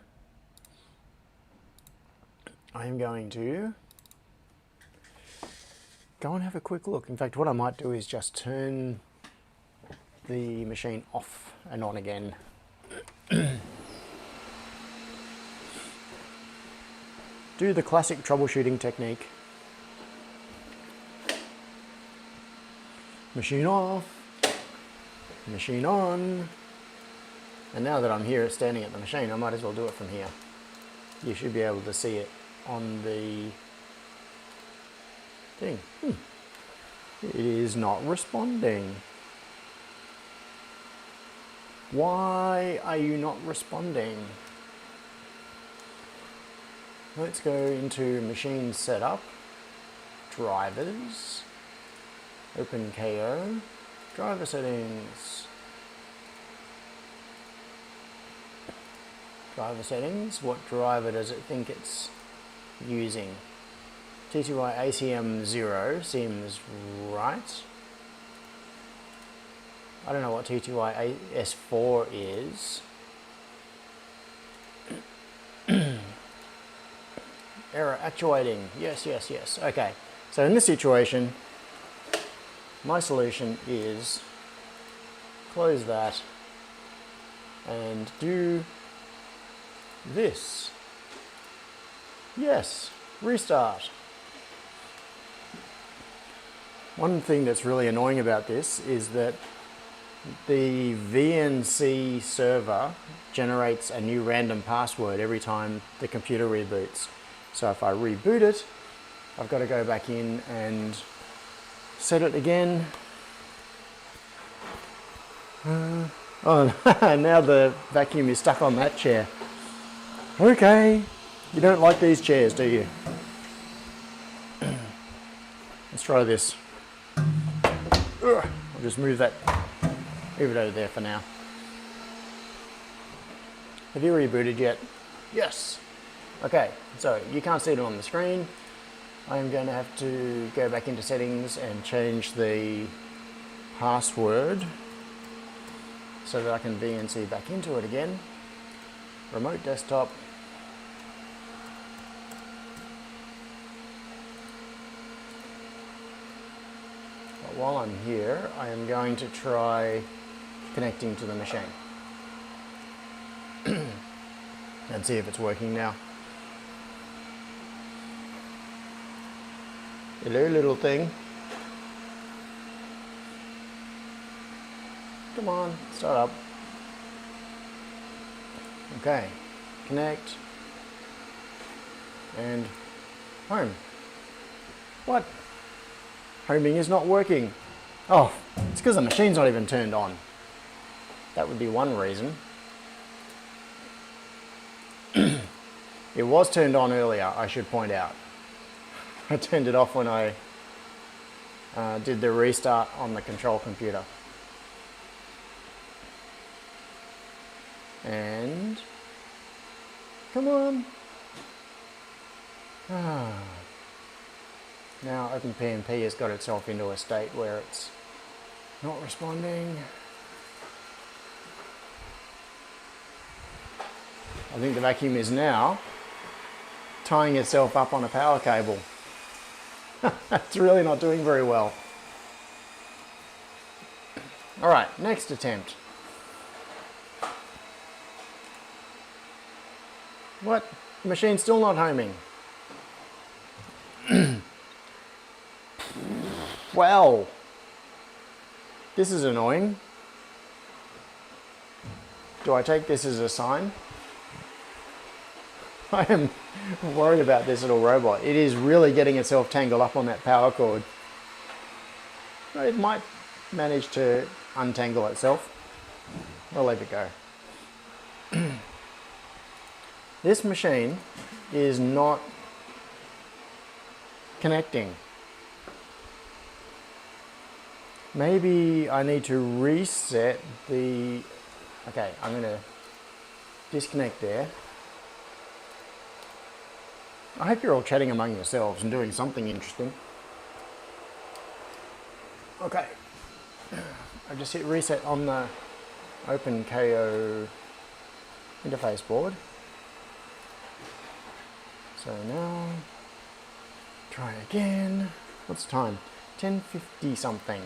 I'm going to go and have a quick look. In fact, what I might do is just turn the machine off and on again. Do the classic troubleshooting technique. Machine off, machine on. And now that I'm here standing at the machine, I might as well do it from here. You should be able to see it on the thing. It is not responding. Why are you not responding? Let's go into machine setup, drivers, open KO, driver settings. Driver settings, what driver does it think it's using? TTY ACM 0 seems right. I don't know what TTY S4 is. Error actuating, yes, yes, yes. Okay, so in this situation, my solution is close that and do this. Yes, restart. One thing that's really annoying about this is that the VNC server generates a new random password every time the computer reboots. So if I reboot it, I've got to go back in and set it again. Oh, now the vacuum is stuck on that chair. Okay, you don't like these chairs, do you? Let's try this. I'll just move it over there for now. Have you rebooted yet? Yes. Okay, so you can't see it on the screen. I'm going to have to go back into settings and change the password so that I can VNC back into it again. Remote desktop. But while I'm here, I am going to try connecting to the machine and see if it's working now. Hello, little thing. Come on, start up. Okay, connect and home. What? Homing is not working. Oh, it's because the machine's not even turned on. That would be one reason. It was turned on earlier, I should point out. I turned it off when I did the restart on the control computer. And come on. Now OpenPMP has got itself into a state where it's not responding. I think the vacuum is now tying itself up on a power cable. It's really not doing very well. All right, next attempt. What? The machine's still not homing. Well, this is annoying. Do I take this as a sign? I am worried about this little robot. It is really getting itself tangled up on that power cord. It might manage to untangle itself. I'll let it go. This machine is not connecting. Maybe I need to reset the... Okay, I'm going to disconnect there. I hope you're all chatting among yourselves and doing something interesting. Okay, I just hit reset on the OpenKO interface board. So now, try again. What's the time? 10:50 something.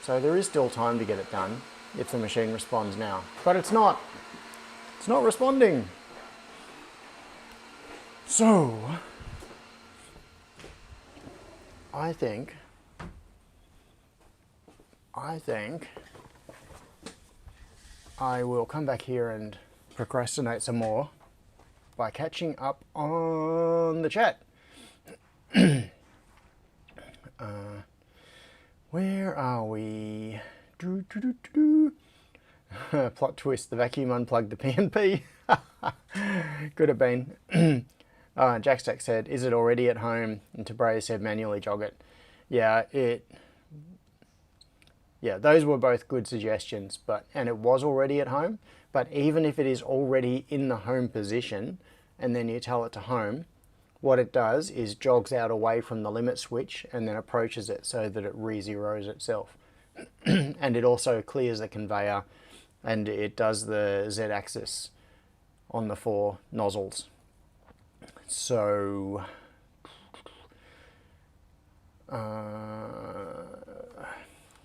So there is still time to get it done if the machine responds now. But it's not. It's not responding. So, I think I will come back here and procrastinate some more by catching up on the chat. Where are we? Plot twist, the vacuum unplugged the PNP. Could have been. Jackstack said, is it already at home? And Tabray said, manually jog it. Yeah, those were both good suggestions, and it was already at home. But even if it is already in the home position, and then you tell it to home, what it does is jogs out away from the limit switch and then approaches it so that it re-zeros itself. And it also clears the conveyor, and it does the Z-axis on the 4 nozzles. So,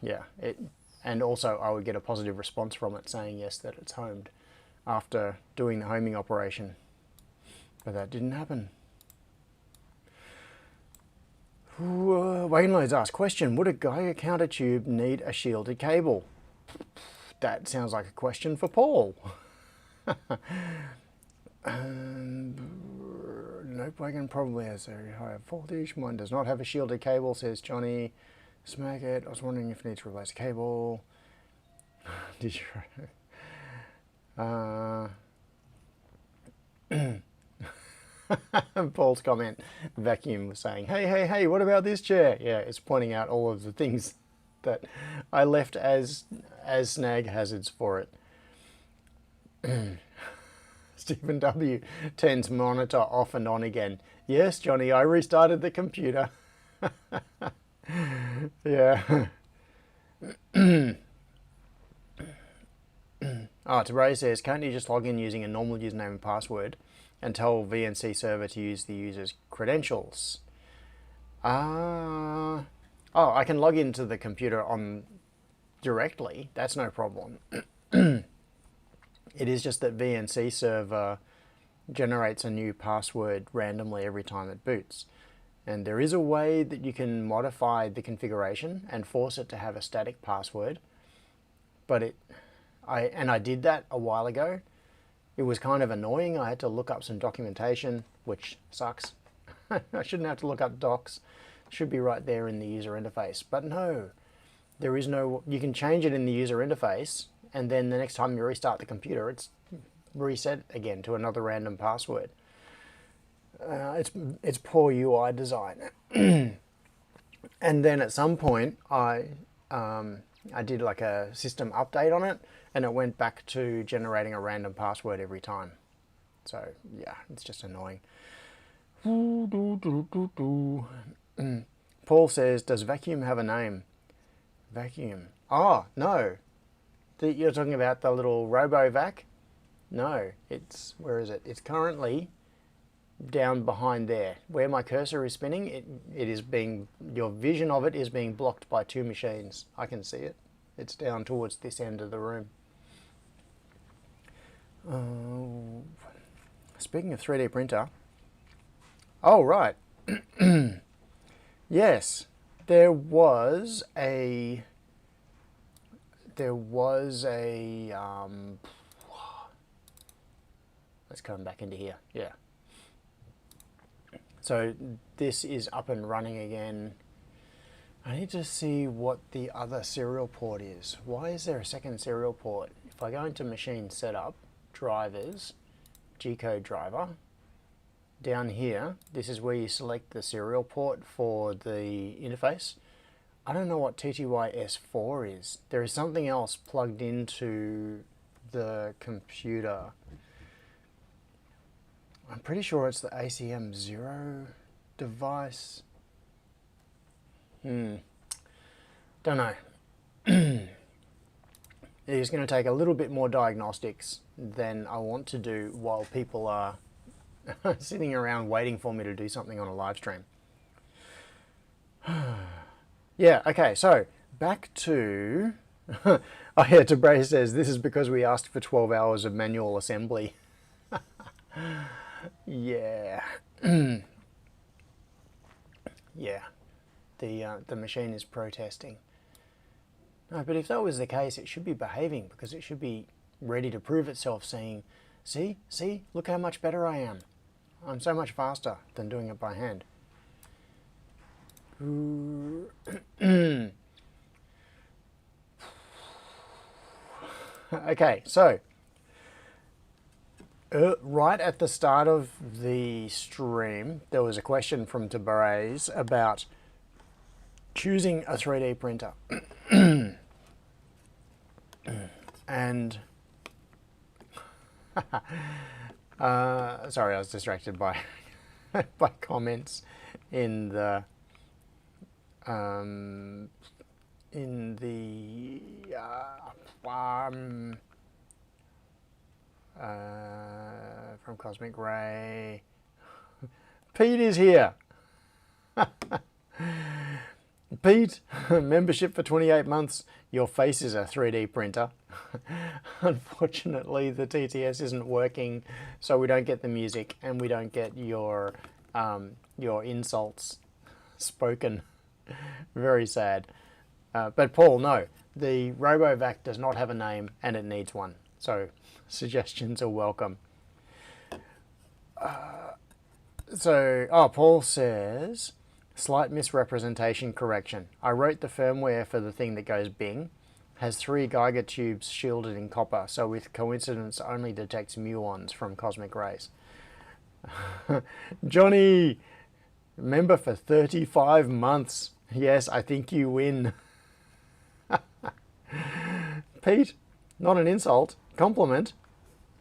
yeah, and also I would get a positive response from it saying yes, that it's homed after doing the homing operation. But that didn't happen. Wayne Loads asked, question, would a Geiger counter tube need a shielded cable? That sounds like a question for Paul. Notebook probably has a higher voltage. Mine does not have a shielded cable, says Johnny. Smack it. I was wondering if it needs to replace a cable. Did you? Paul's comment, vacuum, was saying, hey, what about this chair? Yeah, it's pointing out all of the things that I left as snag hazards for it. Stephen W. turns monitor off and on again. Yes, Johnny, I restarted the computer. Yeah. Tabray says, can't you just log in using a normal username and password and tell VNC server to use the user's credentials? I can log into the computer directly. That's no problem. It is just that VNC server generates a new password randomly every time it boots. And there is a way that you can modify the configuration and force it to have a static password. But I did that a while ago. It was kind of annoying. I had to look up some documentation, which sucks. I shouldn't have to look up docs. It should be right there in the user interface. But no, there is no, you can change it in the user interface, and then the next time you restart the computer, it's reset again to another random password. It's poor UI design. And then at some point, I did like a system update on it, and it went back to generating a random password every time. So yeah, it's just annoying. Paul says, does vacuum have a name? Vacuum. Oh, no. You're talking about the little RoboVac? No, where is it? It's currently down behind there. Where my cursor is spinning, it is being, your vision of it is being blocked by two machines. I can see it. It's down towards this end of the room. Speaking of 3D printer. Oh, right. Yes, there was a let's come back into here. Yeah. So this is up and running again. I need to see what the other serial port is. Why is there a second serial port? If I go into machine setup, drivers, G-code driver, down here, this is where you select the serial port for the interface. I don't know what TTY-S4 is. There is something else plugged into the computer. I'm pretty sure it's the ACM0 device. Don't know. It is going to take a little bit more diagnostics than I want to do while people are sitting around waiting for me to do something on a live stream. Yeah, okay, so back to... Oh yeah, Tabray says, this is because we asked for 12 hours of manual assembly. Yeah. Yeah. The machine is protesting. No, but if that was the case, it should be behaving, because it should be ready to prove itself, saying, see, look how much better I am. I'm so much faster than doing it by hand. Okay, so right at the start of the stream, there was a question from Tabarez about choosing a 3D printer. And sorry, I was distracted by by comments in the from Cosmic Ray. Pete is here. Pete, membership for 28 months. Your face is a 3D printer. Unfortunately, the TTS isn't working, so we don't get the music and we don't get your insults spoken. Very sad. But Paul, no, the RoboVac does not have a name and it needs one. So suggestions are welcome. So, Paul says, slight misrepresentation correction. I wrote the firmware for the thing that goes bing. Has 3 Geiger tubes shielded in copper, so with coincidence only detects muons from cosmic rays. Johnny, member for 35 months. Yes, I think you win. Pete, not an insult, compliment.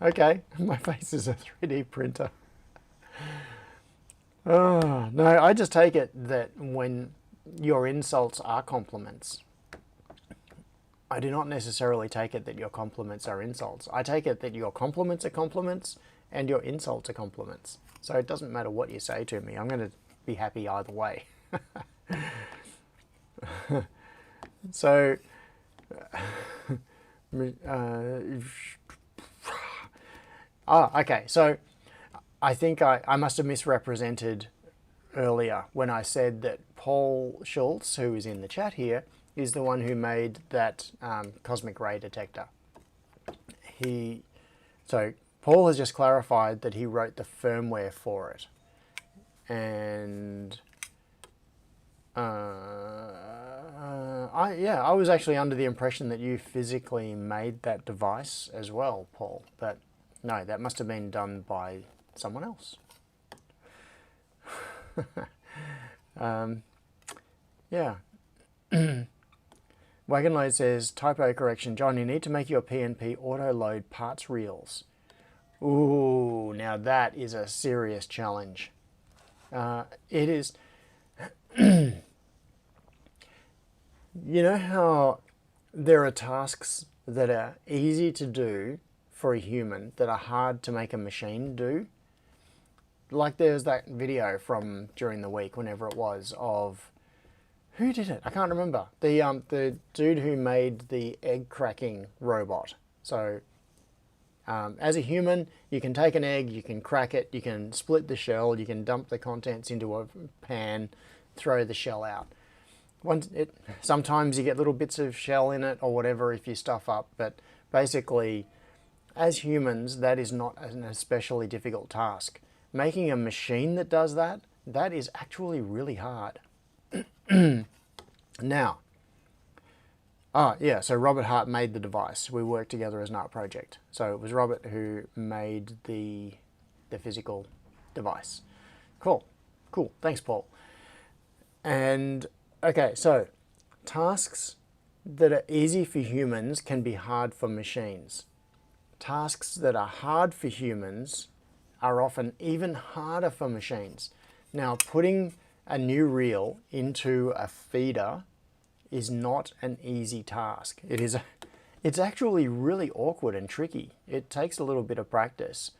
Okay, my face is a 3D printer. Oh, no, I just take it that when your insults are compliments, I do not necessarily take it that your compliments are insults. I take it that your compliments are compliments and your insults are compliments. So it doesn't matter what you say to me. I'm going to be happy either way. So, okay. So I think I must have misrepresented earlier when I said that Paul Schultz, who is in the chat here, is the one who made that cosmic ray detector. So Paul has just clarified that he wrote the firmware for it. And I was actually under the impression that you physically made that device as well, Paul. But no, that must have been done by someone else. Yeah. Wagonload says, typo correction, John, you need to make your PNP auto-load parts reels. Ooh, now that is a serious challenge. It is... You know how there are tasks that are easy to do for a human that are hard to make a machine do? Like there's that video from during the week, whenever it was, of... Who did it? I can't remember. The dude who made the egg cracking robot. So, as a human, you can take an egg, you can crack it, you can split the shell, you can dump the contents into a pan, throw the shell out. Sometimes you get little bits of shell in it or whatever if you stuff up, but basically, as humans, that is not an especially difficult task. Making a machine that does that, that is actually really hard. Now, so Robert Hart made the device. We worked together as an art project. So it was Robert who made the physical device. Cool. Thanks, Paul. And, okay, so tasks that are easy for humans can be hard for machines. Tasks that are hard for humans are often even harder for machines. Now, putting a new reel into a feeder is not an easy task. It's actually really awkward and tricky. It takes a little bit of practice.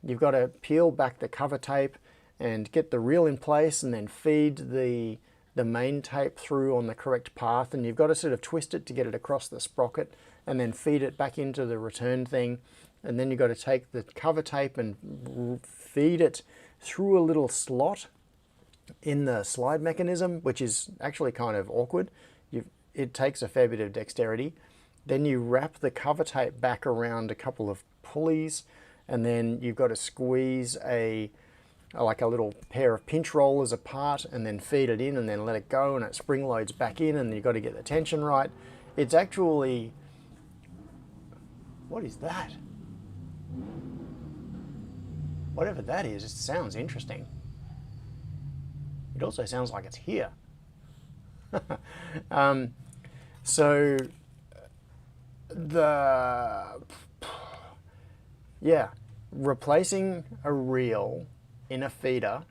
You've got to peel back the cover tape and get the reel in place and then feed the main tape through on the correct path, and you've got to sort of twist it to get it across the sprocket and then feed it back into the return thing, and then you've got to take the cover tape and feed it through a little slot in the slide mechanism, which is actually kind of awkward. It takes a fair bit of dexterity. Then you wrap the cover tape back around a couple of pulleys, and then you've got to squeeze like a little pair of pinch rollers apart and then feed it in and then let it go, and it spring loads back in, and you've got to get the tension right. It's actually... What is that? Whatever that is, it sounds interesting. It also sounds like it's here. So replacing a reel in a feeder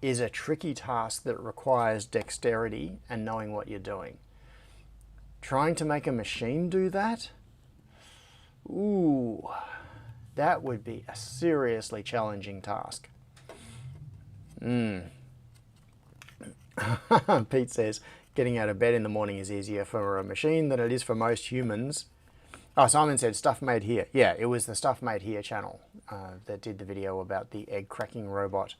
is a tricky task that requires dexterity and knowing what you're doing. Trying to make a machine do that? Ooh, that would be a seriously challenging task. Pete says, getting out of bed in the morning is easier for a machine than it is for most humans. Simon said, stuff made here. Yeah, it was the Stuff Made Here channel that did the video about the egg cracking robot.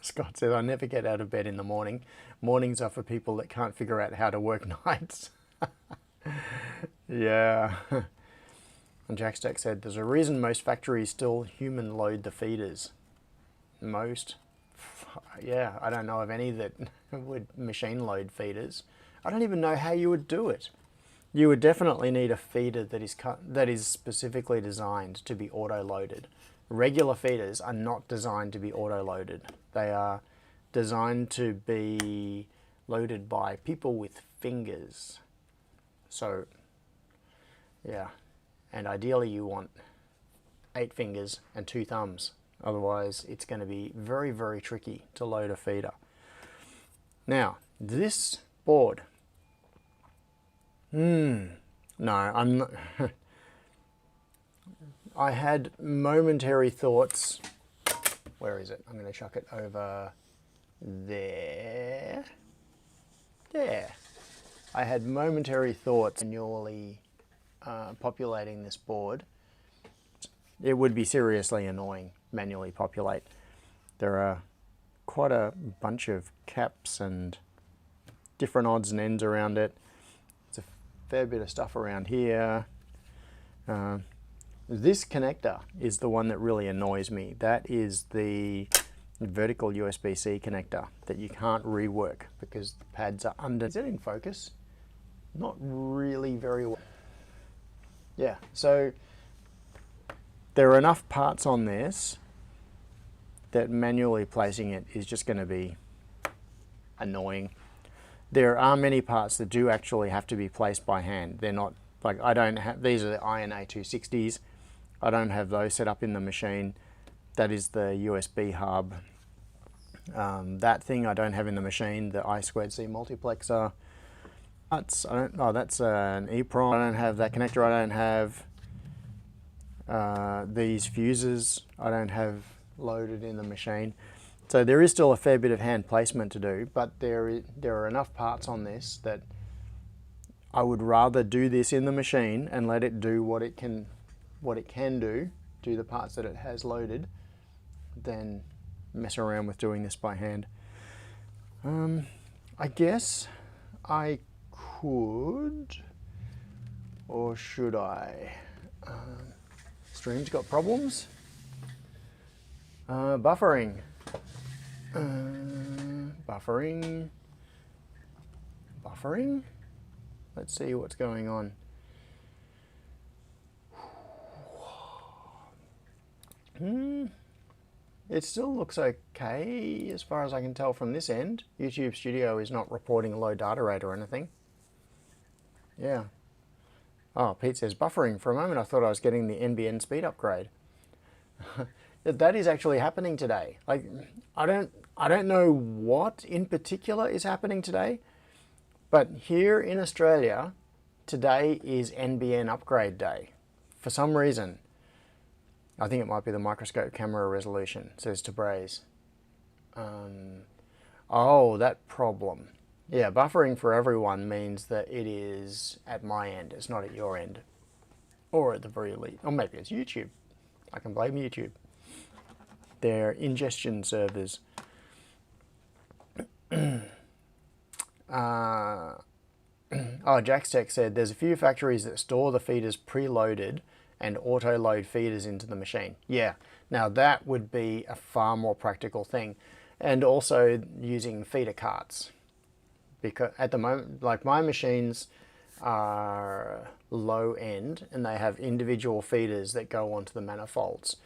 Scott says, I never get out of bed in the morning. Mornings are for people that can't figure out how to work nights. Yeah. And Jackstack said, there's a reason most factories still human load the feeders. most. Yeah, I don't know of any that would machine load feeders. I don't even know how you would do it. You would definitely need a feeder that is specifically designed to be auto-loaded. Regular feeders are not designed to be auto-loaded. They are designed to be loaded by people with fingers. So, yeah, and ideally you want 8 fingers and 2 thumbs. Otherwise, it's going to be very, very tricky to load a feeder. Now, this board. No, I'm not. I had momentary thoughts. Where is it? I'm going to chuck it over there. There. I had momentary thoughts manually populating this board. It would be seriously annoying manually populate. There are quite a bunch of caps and different odds and ends around it. There's a fair bit of stuff around here. This connector is the one that really annoys me. That is the vertical USB-C connector that you can't rework because the pads are under. Is it in focus? Not really very well. Yeah, so there are enough parts on this that manually placing it is just going to be annoying. There are many parts that do actually have to be placed by hand. They're not, like, I don't have, these are the Iron A260s. I don't have those set up in the machine. That is the USB hub. That thing I don't have in the machine, the I2C multiplexer. That's an EEPROM. I don't have that connector. I don't have these fuses. I don't have loaded in the machine. So there is still a fair bit of hand placement to do, but there are enough parts on this that I would rather do this in the machine and let it do what it can do the parts that it has loaded, than mess around with doing this by hand. I guess I could, or should I? Stream's got problems. Buffering. Buffering. Let's see what's going on. It still looks okay as far as I can tell from this end. YouTube Studio is not reporting a low data rate or anything. Yeah. Oh, Pete says buffering. For a moment I thought I was getting the NBN speed upgrade. That is actually happening today. Like, I don't know what in particular is happening today, but here in Australia, today is NBN upgrade day. For some reason, I think it might be the microscope camera resolution, says Tabraze. Oh, that problem. Yeah, buffering for everyone means that it is at my end, it's not at your end. Or at the very least, or maybe it's YouTube. I can blame YouTube. Their ingestion servers. Oh, Jack's Tech said there's a few factories that store the feeders preloaded and auto-load feeders into the machine. Yeah, now that would be a far more practical thing. And also using feeder carts. Because at the moment, like, my machines are low end and they have individual feeders that go onto the manifolds.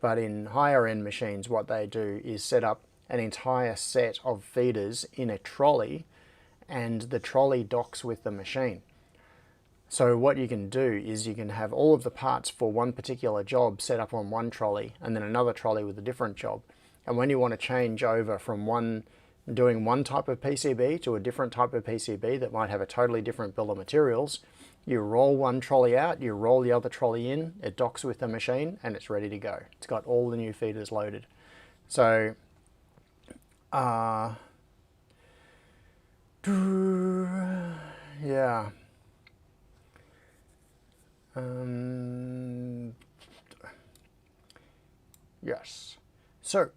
But in higher end machines, what they do is set up an entire set of feeders in a trolley, and the trolley docks with the machine. So what you can do is you can have all of the parts for one particular job set up on one trolley, and then another trolley with a different job. And when you want to change over from doing one type of PCB to a different type of PCB that might have a totally different bill of materials, you roll one trolley out, you roll the other trolley in, it docks with the machine, and it's ready to go. It's got all the new feeders loaded. So, yeah. Yes. So,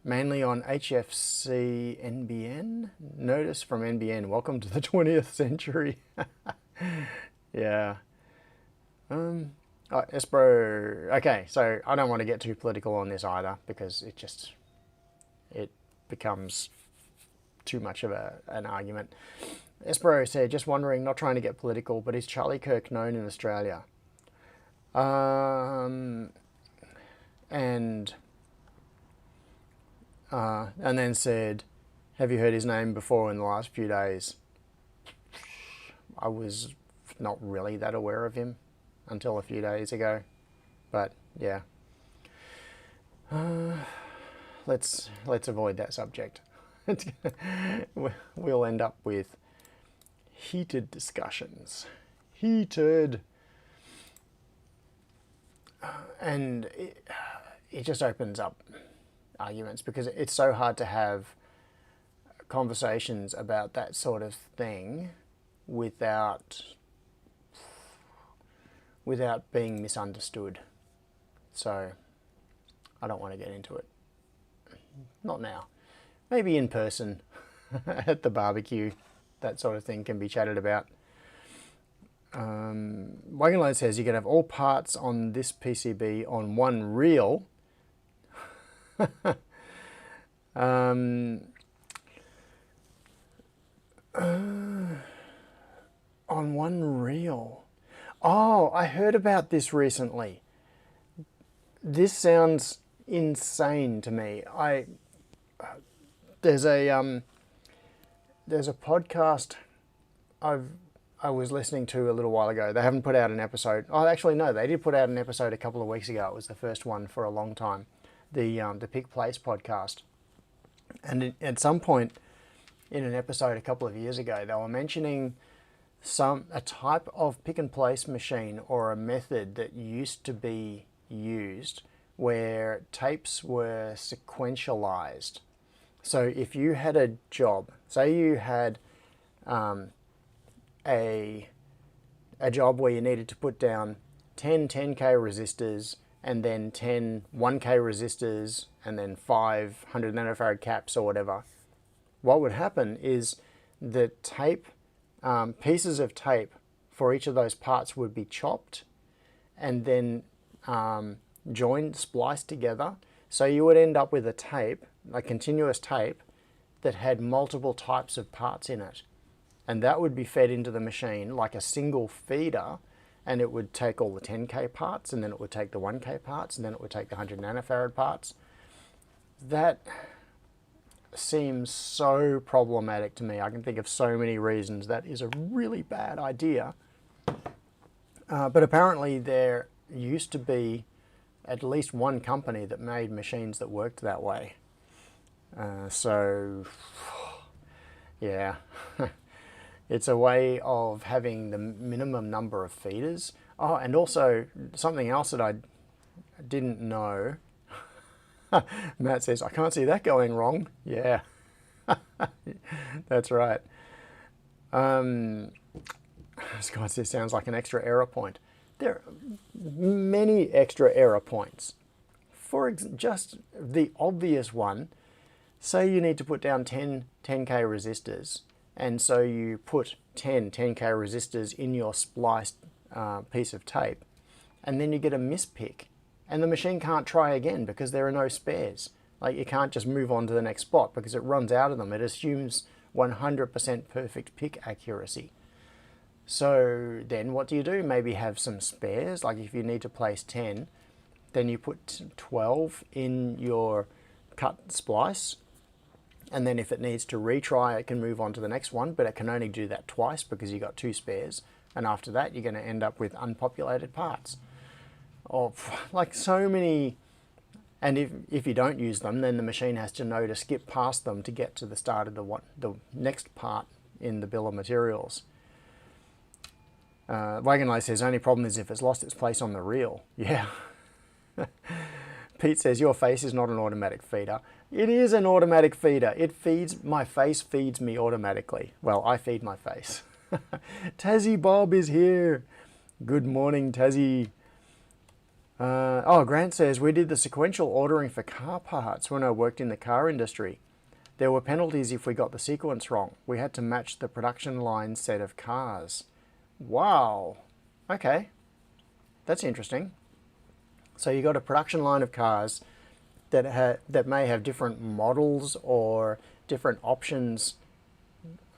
mainly on HFC NBN. Notice from NBN, welcome to the 20th century. Yeah. Oh, Espro. Okay, so I don't want to get too political on this either, because it just it becomes too much of an argument. Espero said, just wondering, not trying to get political, but is Charlie Kirk known in Australia? And then said, have you heard his name before in the last few days? I was not really that aware of him until a few days ago, but yeah. Let's avoid that subject. We'll end up with heated discussions. Heated. And it just opens up arguments, because it's so hard to have conversations about that sort of thing without being misunderstood. So I don't want to get into it. Not now. Maybe in person at the barbecue, that sort of thing can be chatted about. Wagonload says you can have all parts on this PCB on one reel. On one reel. Oh, I heard about this recently. This sounds insane to me. There's a podcast I was listening to a little while ago. They haven't put out an episode. Oh, actually, no, they did put out an episode a couple of weeks ago. It was the first one for a long time. The Pick Place podcast. And at some point in an episode a couple of years ago, they were mentioning a type of pick and place machine, or a method that used to be used, where tapes were sequentialized. So if you had a job, say you had a job where you needed to put down 10 10k resistors, and then 10 1k resistors, and then 5 100 nanofarad caps or whatever, what would happen is the tape, pieces of tape for each of those parts would be chopped and then joined, spliced together. So you would end up with a tape, a continuous tape, that had multiple types of parts in it. And that would be fed into the machine like a single feeder, and it would take all the 10k parts, and then it would take the 1k parts, and then it would take the 100 nanofarad parts. That seems so problematic to me. I can think of so many reasons that is a really bad idea. But apparently there used to be at least one company that made machines that worked that way. So, yeah. It's a way of having the minimum number of feeders. Oh, and also something else that I didn't know. Matt says, I can't see that going wrong. Yeah, that's right. Scott says, sounds like an extra error point. There are many extra error points. For just the obvious one, say you need to put down 10 10k resistors, and so you put 10 10k resistors in your spliced piece of tape, and then you get a mispick, and the machine can't try again because there are no spares. Like, you can't just move on to the next spot because it runs out of them. It assumes 100% perfect pick accuracy. So then what do? Maybe have some spares. Like if you need to place 10, then you put 12 in your cut splice. And then if it needs to retry, it can move on to the next one, but it can only do that twice because you got 2 spares. And after that, you're going to end up with unpopulated parts. Like so many. And if you don't use them, then the machine has to know to skip past them to get to the start of the next part in the bill of materials. Wagonlight says, only problem is if it's lost its place on the reel. Yeah. Pete says, your face is not an automatic feeder. It is an automatic feeder. It feeds, my face feeds me automatically. Well, I feed my face. Tassie Bob is here. Good morning, Tassie. Grant says, we did the sequential ordering for car parts when I worked in the car industry. There were penalties if we got the sequence wrong. We had to match the production line set of cars. Wow. Okay. That's interesting. So you got a production line of cars, that may have different models or different options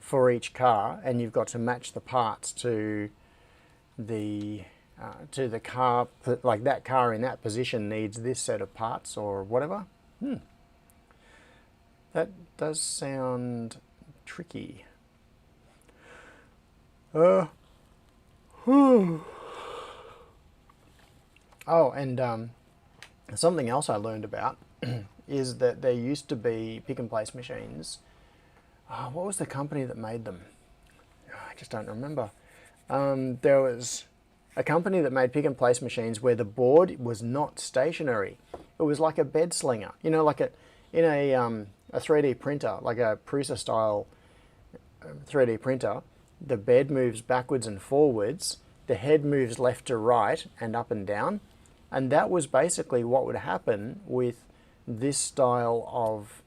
for each car, and you've got to match the parts to the car, like that car in that position needs this set of parts or whatever. That does sound tricky. Oh, and something else I learned about is that there used to be pick and place machines. What was the company that made them? I just don't remember. There was a company that made pick and place machines where the board was not stationary. It was like a bed slinger, you know, like in a 3D printer, like a Prusa style 3D printer. The bed moves backwards and forwards. The head moves left to right and up and down. And that was basically what would happen with this style of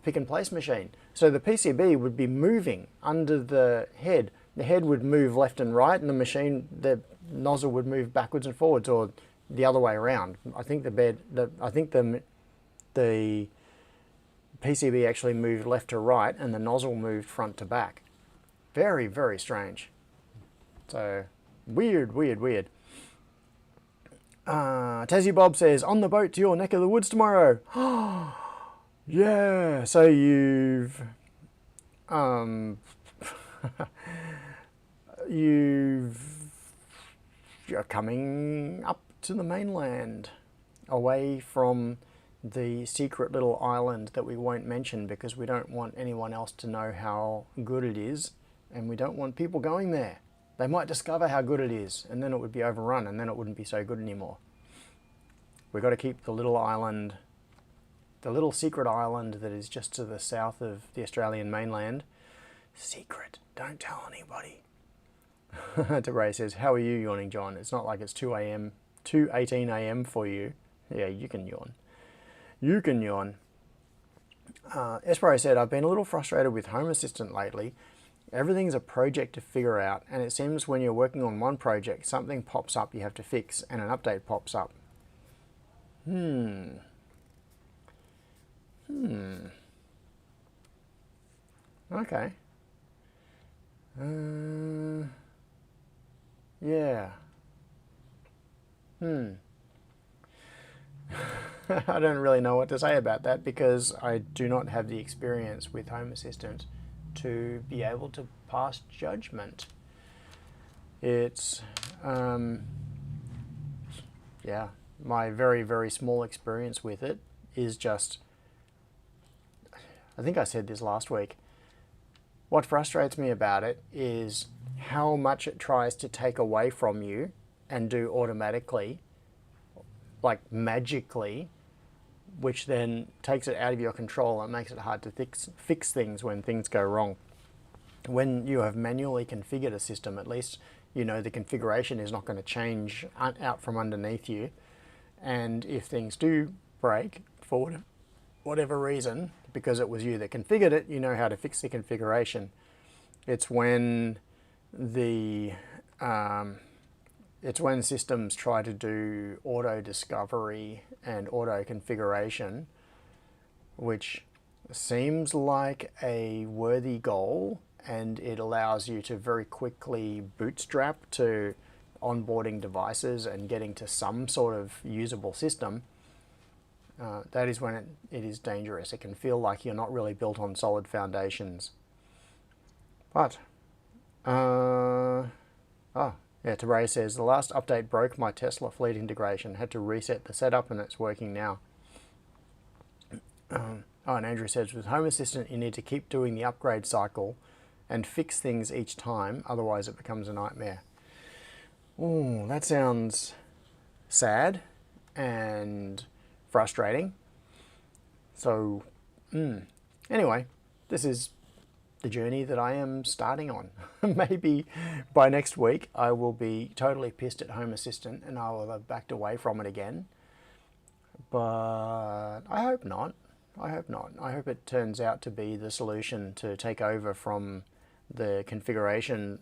pick and place machine. So the PCB would be moving under the head. The head would move left and right, and the nozzle would move backwards and forwards, or the other way around. I think the PCB actually moved left to right, and the nozzle moved front to back. Very, very strange. So weird. Tassie Bob says, on the boat to your neck of the woods tomorrow. Yeah, so you're coming up to the mainland, away from the secret little island that we won't mention because we don't want anyone else to know how good it is, and we don't want people going there. They might discover how good it is, and then it would be overrun, and then it wouldn't be so good anymore. We've got to keep the little island, the little secret island that is just to the south of the Australian mainland, secret. Don't tell anybody. DeRay says, how are you yawning, John? It's not like it's 2:18 a.m. for you. Yeah, you can yawn. You can yawn. Espero said, I've been a little frustrated with Home Assistant lately. Everything's a project to figure out, and it seems when you're working on one project, something pops up you have to fix, and an update pops up. Okay. Yeah. I don't really know what to say about that because I do not have the experience with Home Assistant to be able to pass judgment. It's, yeah, my very, very small experience with it is just, I think I said this last week, what frustrates me about it is how much it tries to take away from you and do automatically, like magically, which then takes it out of your control and makes it hard to fix things when things go wrong. When you have manually configured a system, at least you know the configuration is not going to change out from underneath you. And if things do break for whatever reason, because it was you that configured it, you know how to fix the configuration. It's when systems try to do auto discovery and auto configuration, which seems like a worthy goal, and it allows you to very quickly bootstrap to onboarding devices and getting to some sort of usable system. That is when it is dangerous. It can feel like you're not really built on solid foundations. But, yeah, Teray says, the last update broke my Tesla fleet integration. Had to reset the setup and it's working now. And Andrew says, with Home Assistant, you need to keep doing the upgrade cycle and fix things each time, otherwise it becomes a nightmare. Ooh, that sounds sad and frustrating. So, anyway, this is the journey that I am starting on. Maybe by next week I will be totally pissed at Home Assistant and I will have backed away from it again. But I hope not. I hope not. I hope it turns out to be the solution to take over from the configuration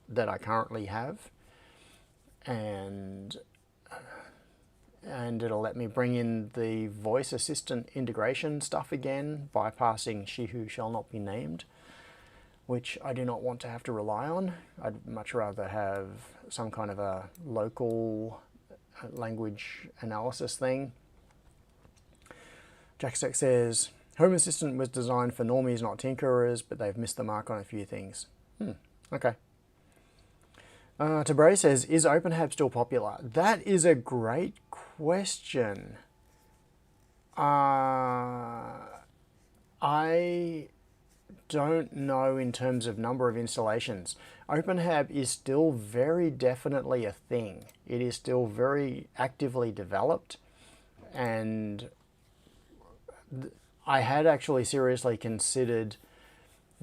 that I currently have. And and it'll let me bring in the voice assistant integration stuff again, bypassing she who shall not be named, which I do not want to have to rely on. I'd much rather have some kind of a local language analysis thing. Jacksec says, Home Assistant was designed for normies, not tinkerers, but they've missed the mark on a few things. Okay. Tabray says, is OpenHab still popular? That is a great question. I don't know in terms of number of installations. OpenHab is still very definitely a thing. It is still very actively developed, and I had actually seriously considered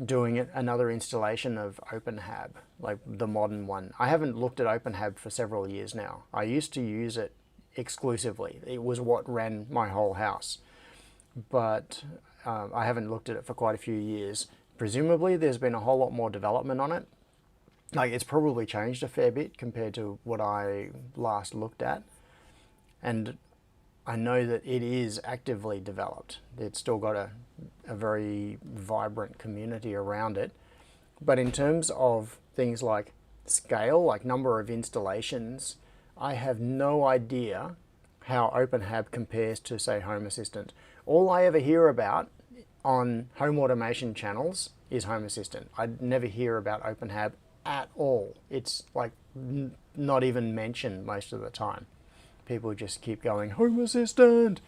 doing another installation of OpenHab, like the modern one. I haven't looked at OpenHab for several years now. I used to use it exclusively. It was what ran my whole house. But I haven't looked at it for quite a few years. Presumably there's been a whole lot more development on it. Like, it's probably changed a fair bit compared to what I last looked at. And I know that it is actively developed. It's still got a very vibrant community around it. But in terms of things like scale, like number of installations, I have no idea how OpenHab compares to, say, Home Assistant. All I ever hear about on home automation channels is Home Assistant. I never hear about OpenHab at all. It's like not even mentioned most of the time. People just keep going, Home Assistant.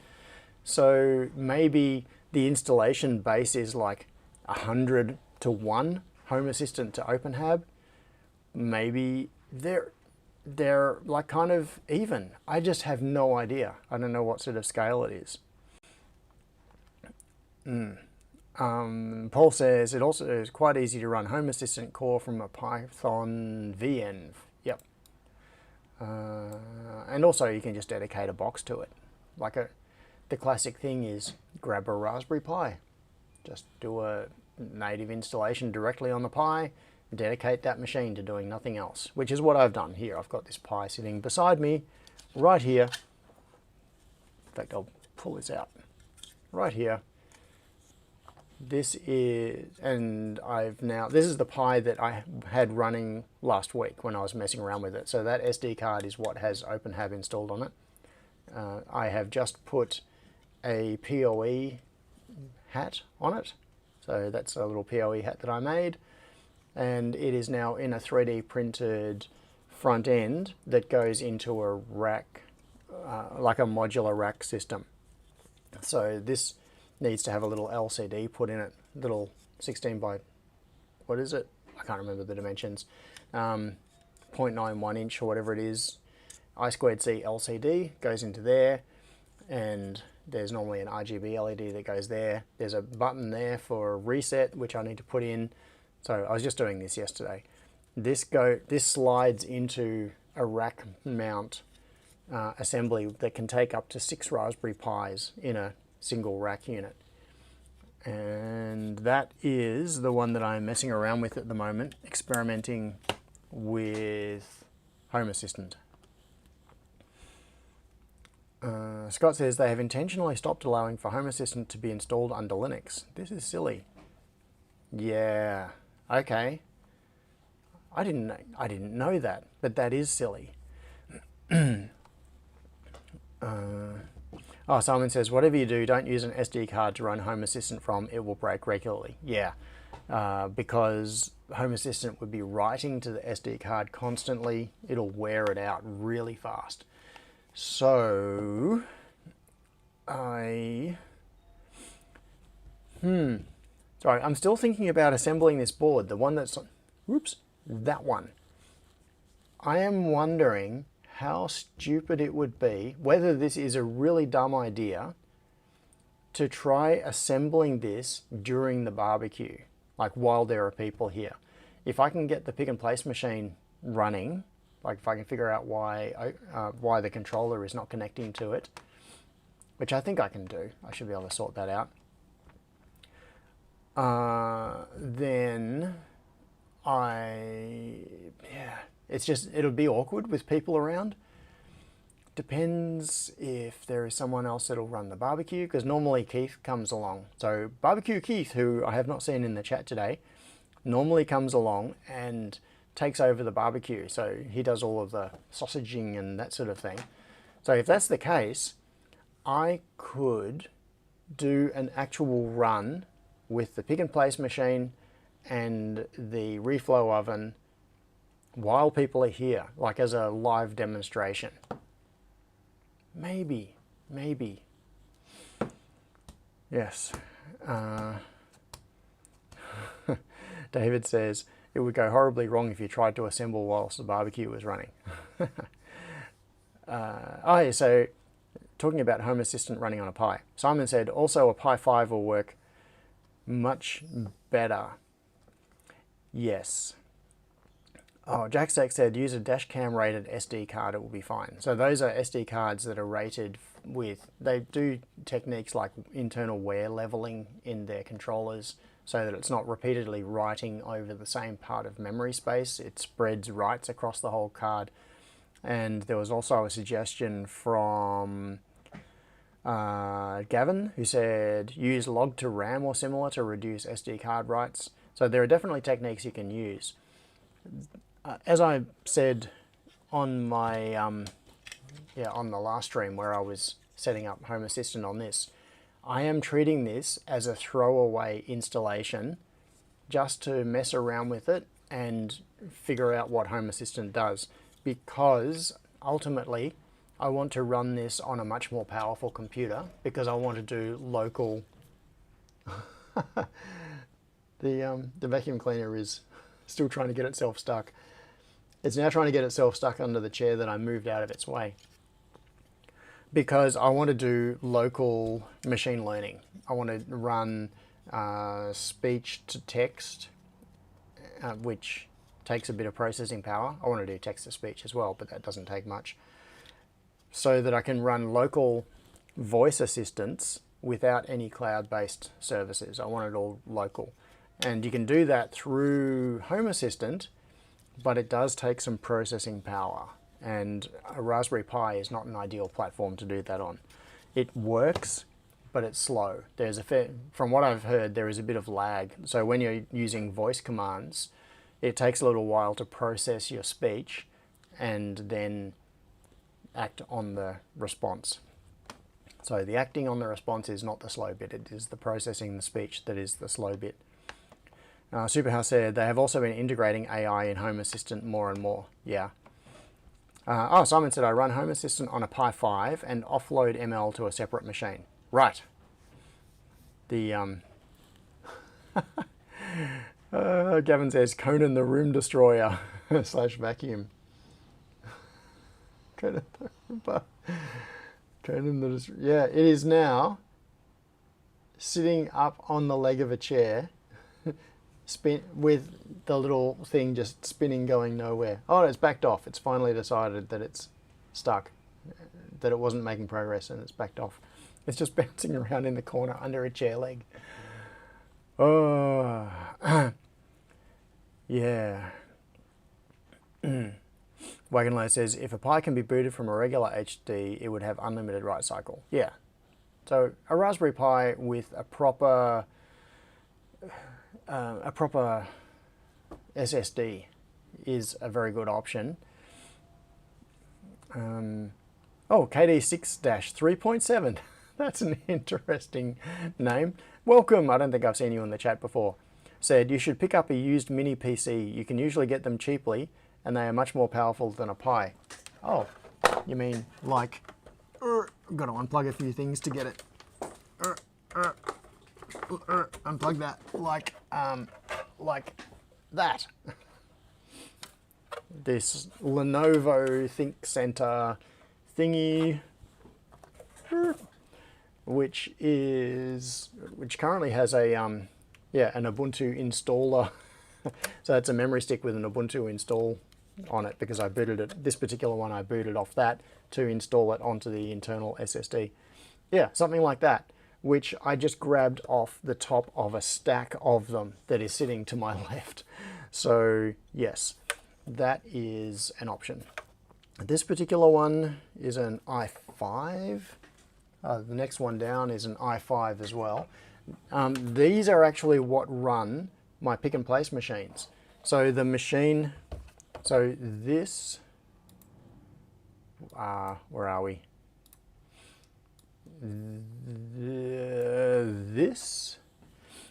So maybe the installation base is like 100 to 1 Home Assistant to OpenHab. Maybe they're like kind of even. I just have no idea. I don't know what sort of scale it is. Paul says it also is quite easy to run Home Assistant core from a Python venv. Yep. And also you can just dedicate a box to it. Like the classic thing is grab a Raspberry Pi. Just do a native installation directly on the Pi, dedicate that machine to doing nothing else, which is what I've done here. I've got this Pi sitting beside me right here. In fact, I'll pull this out. Right here. This is, and this is the Pi that I had running last week when I was messing around with it. So that SD card is what has OpenHab installed on it. I have just put a PoE hat on it. So that's a little PoE hat that I made. And it is now in a 3D printed front end that goes into a rack, like a modular rack system. So this needs to have a little LCD put in it, little 16 by, what is it? I can't remember the dimensions. 0.91 inch or whatever it is. I2C LCD goes into there, and there's normally an RGB LED that goes there. There's a button there for reset, which I need to put in. So I was just doing this yesterday. This slides into a rack mount assembly that can take up to 6 Raspberry Pis in a single rack unit. And that is the one that I'm messing around with at the moment, experimenting with Home Assistant. Scott says they have intentionally stopped allowing for Home Assistant to be installed under Linux. This is silly. Yeah, okay. I didn't know that, but that is silly. Oh, Simon says, whatever you do, don't use an SD card to run Home Assistant from. It will break regularly. Yeah, because Home Assistant would be writing to the SD card constantly. It'll wear it out really fast. So, sorry, I'm still thinking about assembling this board. The one that's, whoops, that one. I am wondering how stupid it would be, whether this is a really dumb idea, to try assembling this during the barbecue, like while there are people here. If I can get the pick and place machine running, like if I can figure out why the controller is not connecting to it, which I think I can do, I should be able to sort that out, then it'll be awkward with people around. Depends if there is someone else that'll run the barbecue, because normally Keith comes along. So Barbecue Keith, who I have not seen in the chat today, normally comes along and takes over the barbecue. So he does all of the sausaging and that sort of thing. So if that's the case, I could do an actual run with the pick and place machine and the reflow oven while people are here, like as a live demonstration. Maybe. Yes. David says, it would go horribly wrong if you tried to assemble whilst the barbecue was running. Yeah, so talking about Home Assistant running on a Pi. Simon said, also a Pi 5 will work much better. Yes. Oh, Jackstack said, use a dash cam rated SD card, it will be fine. So those are SD cards that are rated with, they do techniques like internal wear leveling in their controllers so that it's not repeatedly writing over the same part of memory space. It spreads writes across the whole card. And there was also a suggestion from Gavin, who said, use log to RAM or similar to reduce SD card writes. So there are definitely techniques you can use. As I said on my on the last stream where I was setting up Home Assistant on this, I am treating this as a throwaway installation just to mess around with it and figure out what Home Assistant does, because ultimately I want to run this on a much more powerful computer because I want to do local. The vacuum cleaner is still trying to get itself stuck. It's now trying to get itself stuck under the chair that I moved out of its way, because I want to do local machine learning. I want to run speech to text, which takes a bit of processing power. I want to do text to speech as well, but that doesn't take much. So that I can run local voice assistants without any cloud-based services. I want it all local. And you can do that through Home Assistant, but it does take some processing power. And a Raspberry Pi is not an ideal platform to do that on. It works, but it's slow. There's from what I've heard, there is a bit of lag. So when you're using voice commands, it takes a little while to process your speech and then act on the response. So the acting on the response is not the slow bit, it is the processing the speech that is the slow bit. Superhouse said they have also been integrating AI in Home Assistant more and more. Yeah. Simon said I run Home Assistant on a Pi 5 and offload ML to a separate machine. Right. The Gavin says Conan the Room Destroyer / vacuum. Conan the Destroyer. Yeah, it is now sitting up on the leg of a chair. Spin with the little thing just spinning, going nowhere. Oh, it's backed off. It's finally decided that it's stuck, that it wasn't making progress, and it's backed off. It's just bouncing around in the corner under a chair leg. Oh, yeah. Wagonlow says, if a Pi can be booted from a regular HD, it would have unlimited write cycle. Yeah. So a Raspberry Pi with a proper SSD is a very good option. KD6-3.7. That's an interesting name. Welcome. I don't think I've seen you in the chat before. Said you should pick up a used mini PC. You can usually get them cheaply and they are much more powerful than a Pi. Oh, you mean like, I've got to unplug a few things to get it. Unplug that like that. This Lenovo ThinkCentre thingy, which currently has a an Ubuntu installer. So it's a memory stick with an Ubuntu install on it, because I booted it. This particular one I booted off that to install it onto the internal SSD. Yeah, something like that, which I just grabbed off the top of a stack of them that is sitting to my left. So yes, that is an option. This particular one is an i5. The next one down is an i5 as well. These are actually what run my pick and place machines. So the machine, so this, where are we?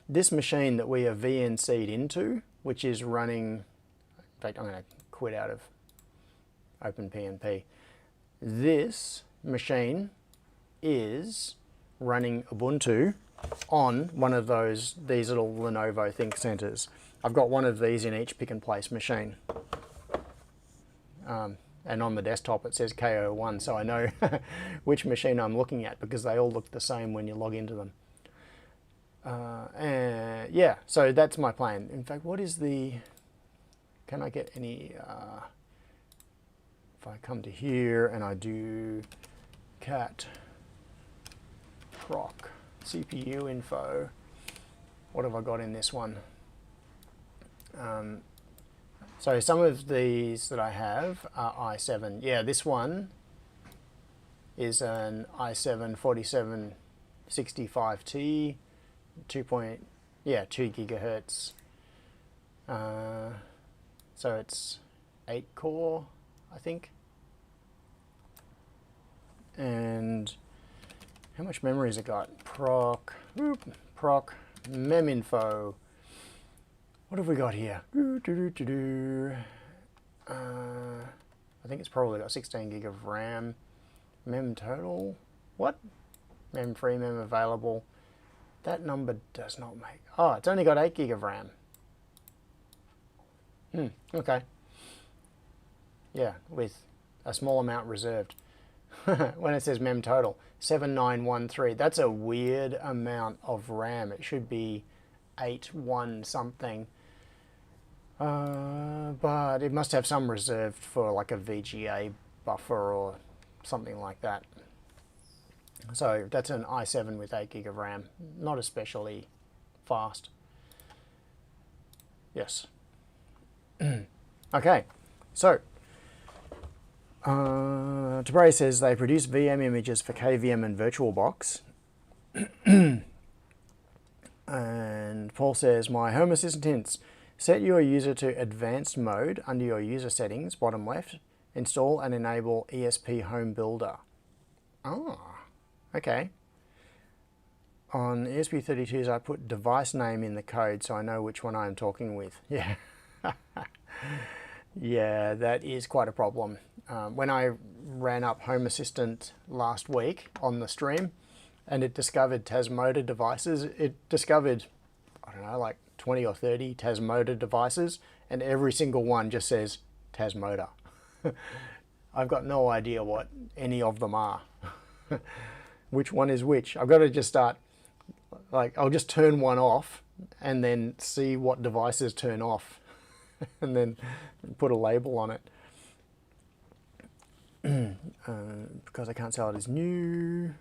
This machine that we are VNC'd into, which is running, in fact I'm going to quit out of OpenPNP. This machine is running Ubuntu on one of these little Lenovo Think Centers. I've got one of these in each pick and place machine. And on the desktop it says KO1, so I know which machine I'm looking at because they all look the same when you log into them. And yeah, so that's my plan. In fact, what is the, can I get any, if I come to here and I do cat proc CPU info, what have I got in this one? So some of these that I have are i7. Yeah, this one is an i7 4765T, 2 gigahertz. So it's 8 core, I think. And how much memory has it got? Proc meminfo. What have we got here? I think it's probably got 16 gig of RAM. Mem total. What? Mem free, mem available. That number does not make. Oh, it's only got 8 gig of RAM. Okay. Yeah, with a small amount reserved. When it says mem total, 7913. That's a weird amount of RAM. It should be 81 something. But it must have some reserved for like a VGA buffer or something like that. So that's an i7 with 8 gig of RAM. Not especially fast. Yes. Okay, so Tabray says they produce VM images for KVM and VirtualBox. And Paul says, my Home Assistant hints. Set your user to advanced mode under your user settings, bottom left. Install and enable ESP Home Builder. Ah, okay. On ESP32s, I put device name in the code so I know which one I'm talking with. Yeah. Yeah, that is quite a problem. When I ran up Home Assistant last week on the stream and it discovered Tasmoda devices, it discovered, I don't know, like 20 or 30 Tasmoda devices, and every single one just says Tasmoda. I've got no idea what any of them are. Which one is which? I've got to just start, like, I'll just turn one off and then see what devices turn off and then put a label on it. Because I can't sell it as new.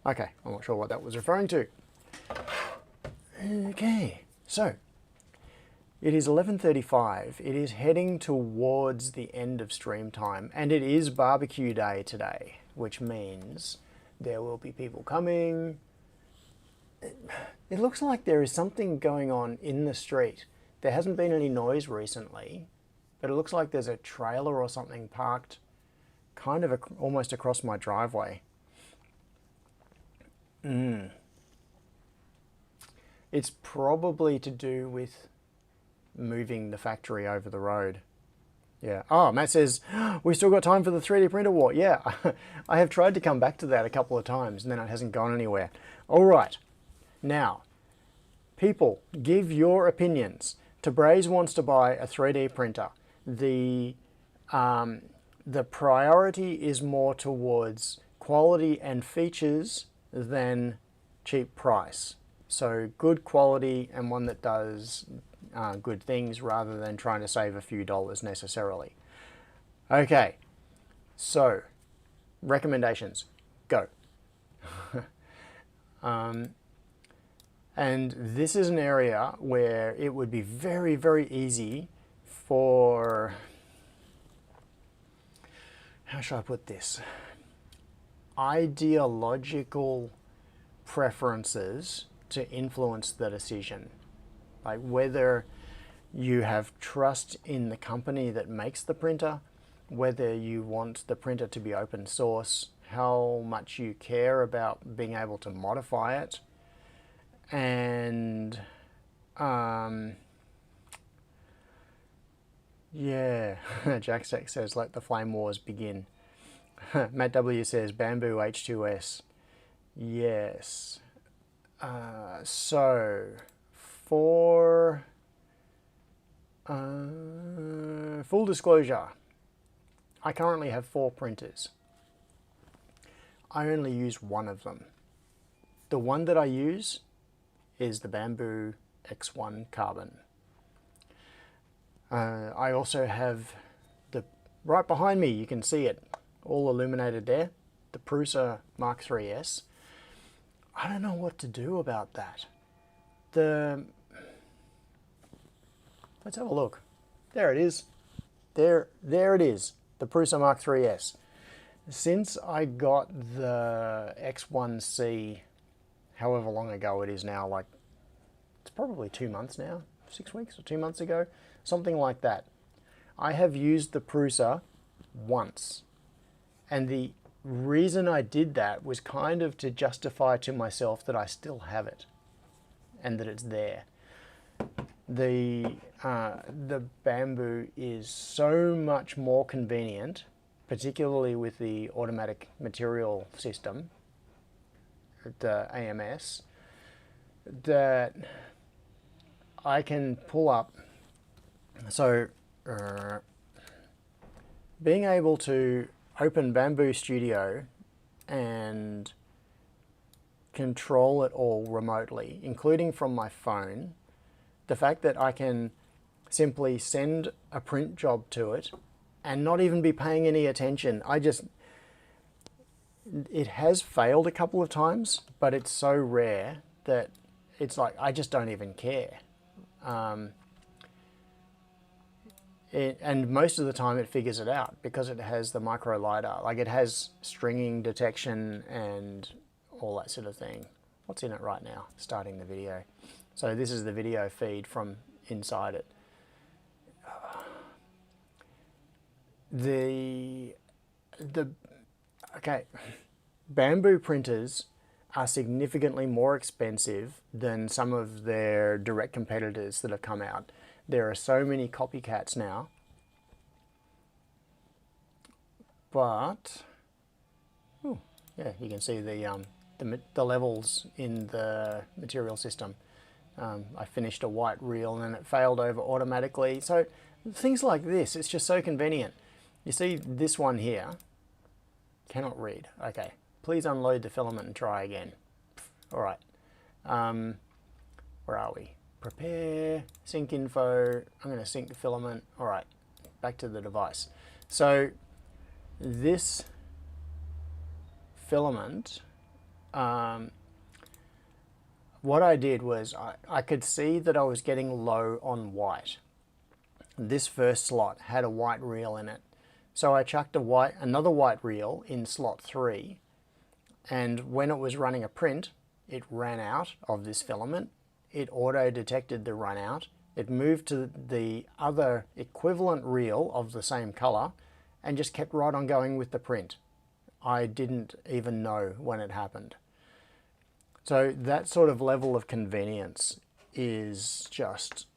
Okay, I'm not sure what that was referring to. Okay, so it is 11:35. It is heading towards the end of stream time, and it is barbecue day today, which means there will be people coming. It looks like there is something going on in the street. There hasn't been any noise recently, but it looks like there's a trailer or something parked kind of almost across my driveway. It's probably to do with moving the factory over the road. Yeah. Oh, Matt says, we still got time for the 3D printer war. Yeah, I have tried to come back to that a couple of times and then it hasn't gone anywhere. All right. Now, people, give your opinions. Tabraze wants to buy a 3D printer. The priority is more towards quality and features than cheap price. So good quality and one that does good things rather than trying to save a few dollars necessarily. Okay, so recommendations, go. And this is an area where it would be very, very easy for, how should I put this? Ideological preferences to influence the decision. Like whether you have trust in the company that makes the printer, whether you want the printer to be open source, how much you care about being able to modify it, and yeah, Jackstack says, let the flame wars begin. Matt W says, bamboo H2S. Yes. So, for full disclosure, I currently have 4 printers. I only use one of them. The one that I use is the Bamboo X1 Carbon. I also have right behind me, you can see it, all illuminated there, the Prusa Mark 3S. I don't know what to do about that. Let's have a look. There it is. There it is, the Prusa Mark 3S. Since I got the X1C, however long ago it is now, like, it's probably 2 months now, 6 weeks or 2 months ago, something like that. I have used the Prusa once. And the reason I did that was kind of to justify to myself that I still have it and that it's there. The Bamboo is so much more convenient, particularly with the automatic material system, the AMS, that I can pull up. So being able to open Bamboo Studio and control it all remotely, including from my phone, the fact that I can simply send a print job to it and not even be paying any attention. It has failed a couple of times, but it's so rare that it's like, I just don't even care. And most of the time it figures it out because it has the micro LiDAR. Like, it has stringing detection and all that sort of thing. What's in it right now? Starting the video. So this is the video feed from inside it. Okay, Bamboo printers are significantly more expensive than some of their direct competitors that have come out. There are so many copycats now, but yeah, you can see the levels in the material system. I finished a white reel and then it failed over automatically. So things like this, it's just so convenient. You see this one here, cannot read. Okay, please unload the filament and try again. All right, where are we? Prepare, sync info, I'm going to sync the filament. All right, back to the device. So this filament, what I did was I could see that I was getting low on white. This first slot had a white reel in it. So I chucked another white reel in slot 3, and when it was running a print, it ran out of this filament. It auto-detected the run out. It moved to the other equivalent reel of the same color and just kept right on going with the print. I didn't even know when it happened. So that sort of level of convenience is just,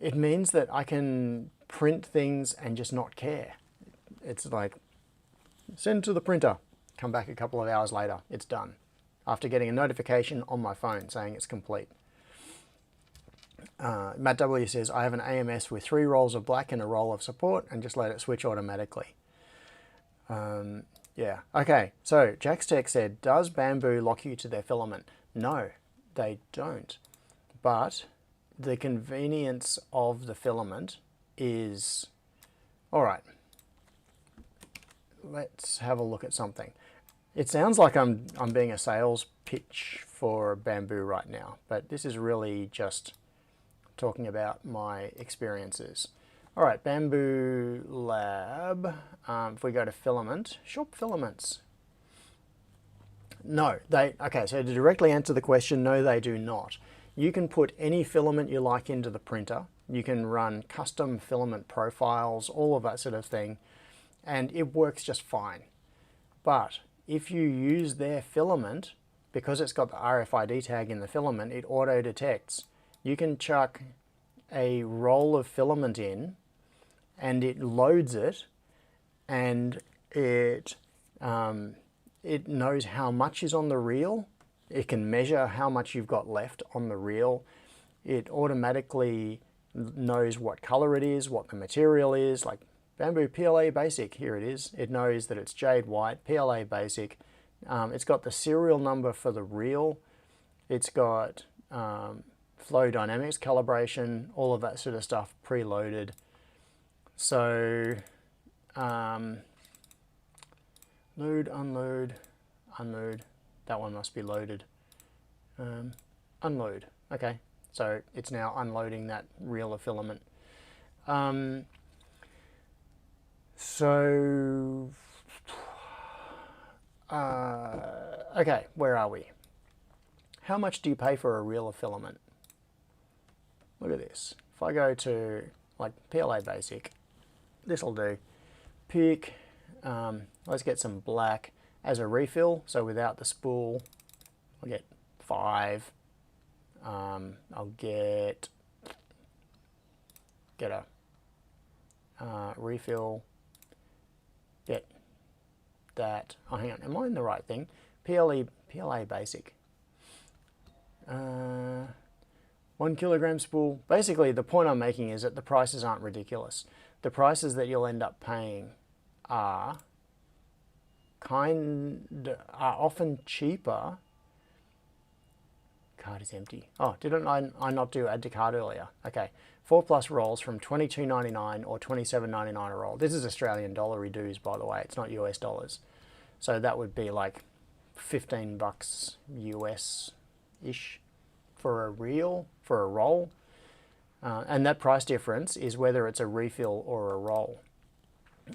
it means that I can print things and just not care. It's like, send to the printer, come back a couple of hours later, it's done, after getting a notification on my phone saying it's complete. Matt W says, I have an AMS with 3 rolls of black and a roll of support and just let it switch automatically. Yeah, okay, so Jack's Tech said, does Bamboo lock you to their filament? No, they don't. But the convenience of the filament is, all right, let's have a look at something. It sounds like I'm being a sales pitch for Bamboo right now, but this is really just talking about my experiences. All right, Bamboo Lab. If we go to Filament, shop filaments. No, okay, so to directly answer the question, no, they do not. You can put any filament you like into the printer. You can run custom filament profiles, all of that sort of thing, and it works just fine. But if you use their filament, because it's got the RFID tag in the filament, it auto detects. You can chuck a roll of filament in and it loads it, and it knows how much is on the reel. It can measure how much you've got left on the reel. It automatically knows what color it is, what the material is, like Bamboo PLA Basic, here it is. It knows that it's jade white, PLA Basic. It's got the serial number for the reel. It's got flow dynamics, calibration, all of that sort of stuff preloaded. So load, unload, unload. That one must be loaded. Unload. Okay, so it's now unloading that reel of filament. Okay, where are we? How much do you pay for a reel of filament? Look at this. If I go to like PLA Basic, this will do. Pick, let's get some black as a refill. So without the spool, I'll get 5. I'll get a refill. Get that. Oh, hang on. Am I in the right thing? PLA Basic. 1 kilogram spool. Basically, the point I'm making is that the prices aren't ridiculous. The prices that you'll end up paying are often cheaper. Card is empty. Oh, didn't I not do add to cart earlier? Okay, 4+ rolls from $22.99 or $27.99 a roll. This is Australian dollar dues, by the way. It's not US dollars. So that would be like $15 US-ish for a reel, for a roll. And that price difference is whether it's a refill or a roll.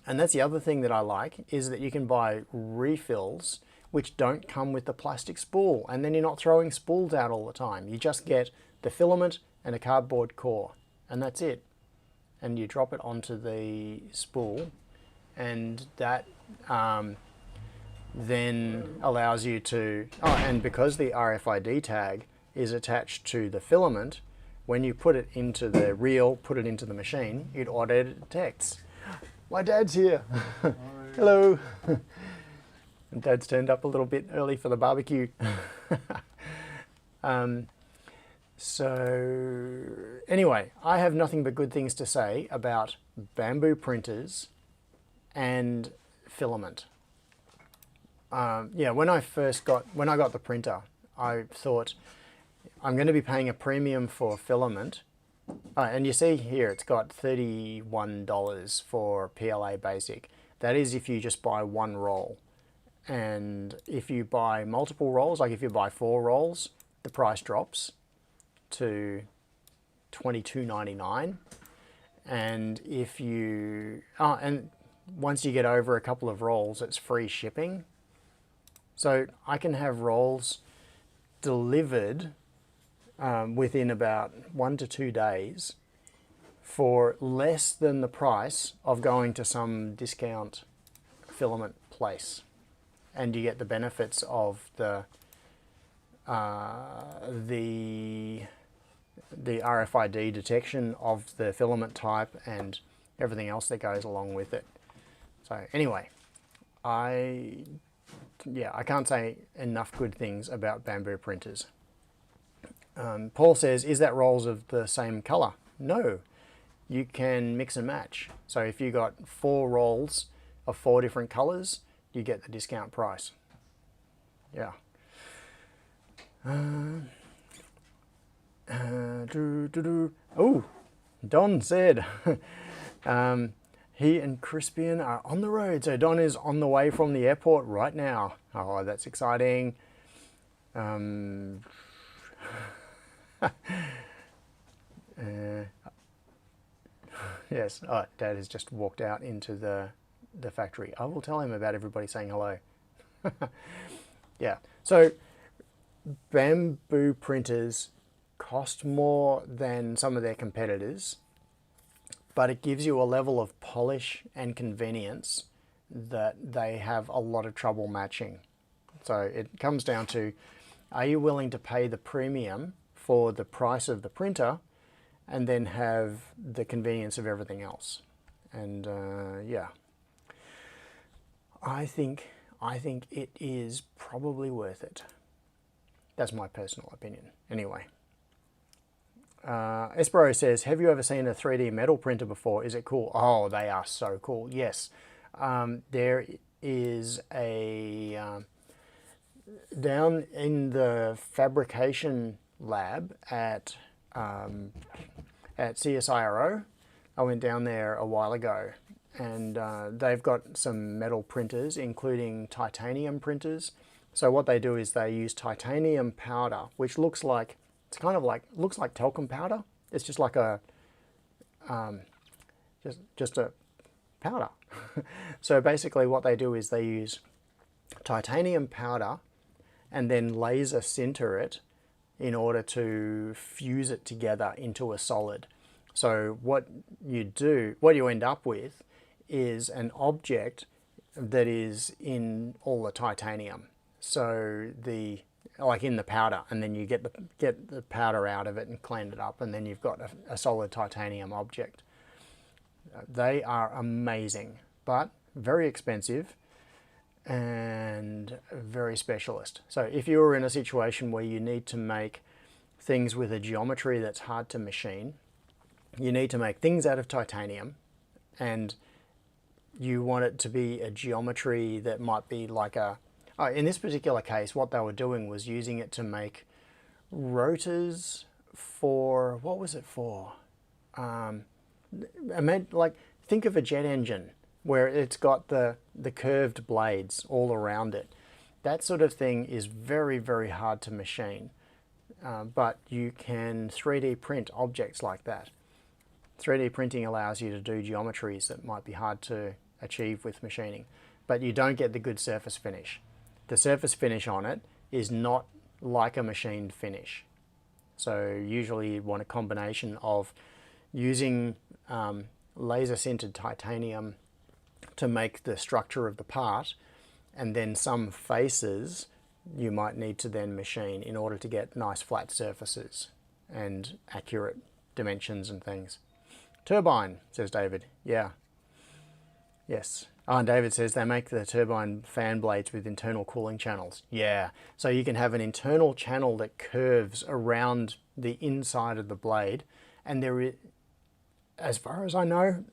And that's the other thing that I like, is that you can buy refills which don't come with the plastic spool, and then you're not throwing spools out all the time. You just get the filament and a cardboard core, and that's it. And you drop it onto the spool, and that then allows you to, and because the RFID tag is attached to the filament, when you put it into the reel, put it into the machine, it auto detects. My dad's here. Hello. And Dad's turned up a little bit early for the barbecue. So anyway, I have nothing but good things to say about bamboo printers and filament. Yeah, when I got the printer, I thought I'm going to be paying a premium for filament. And you see here, it's got $31 for PLA Basic. That is if you just buy one roll. And if you buy multiple rolls, like if you buy 4 rolls, the price drops to $22.99. And if you, and once you get over a couple of rolls, it's free shipping. So I can have rolls delivered within about 1 to 2 days for less than the price of going to some discount filament place. And you get the benefits of the RFID detection of the filament type and everything else that goes along with it. So anyway, I can't say enough good things about bamboo printers. Paul says, is that rolls of the same color? No, you can mix and match. So if you got 4 rolls of 4 different colors, you get the discount price. Yeah. Oh, Don said he and Crispian are on the road. So Don is on the way from the airport right now. Oh, that's exciting. Yes, oh, Dad has just walked out into the factory. I will tell him about everybody saying hello. Yeah, so bamboo printers cost more than some of their competitors, but it gives you a level of polish and convenience that they have a lot of trouble matching. So it comes down to, are you willing to pay the premium for the price of the printer and then have the convenience of everything else? And yeah, I think it is probably worth it. That's my personal opinion. Anyway, Espero says, have you ever seen a 3D metal printer before? Is it cool? Oh, they are so cool. Yes. There is a, down in the fabrication lab at CSIRO, I went down there a while ago, and they've got some metal printers, including titanium printers. So what they do is they use titanium powder, which looks like, it's kind of like, looks like talcum powder. It's just like a, just a powder. So basically what they do is they use titanium powder and then laser sinter it in order to fuse it together into a solid. So what you end up with is an object that is in all the titanium. So like in the powder, and then you get the powder out of it and clean it up, and then you've got a solid titanium object. They are amazing, but very expensive and very specialist. So if you're in a situation where you need to make things with a geometry that's hard to machine, you need to make things out of titanium, and you want it to be a geometry that might be like a, in this particular case, what they were doing was using it to make rotors for, what was it for? I meant, like, think of a jet engine where it's got the curved blades all around it. That sort of thing is very, very hard to machine, but you can 3D print objects like that. 3D printing allows you to do geometries that might be hard to achieve with machining, but you don't get the good surface finish. The surface finish on it is not like a machined finish. So usually you want a combination of using laser sintered titanium to make the structure of the part, and then some faces you might need to then machine in order to get nice flat surfaces and accurate dimensions and things. Turbine, says David. Yeah. Yes. Oh, and David says they make the turbine fan blades with internal cooling channels. Yeah. So you can have an internal channel that curves around the inside of the blade, and there is, as far as I know,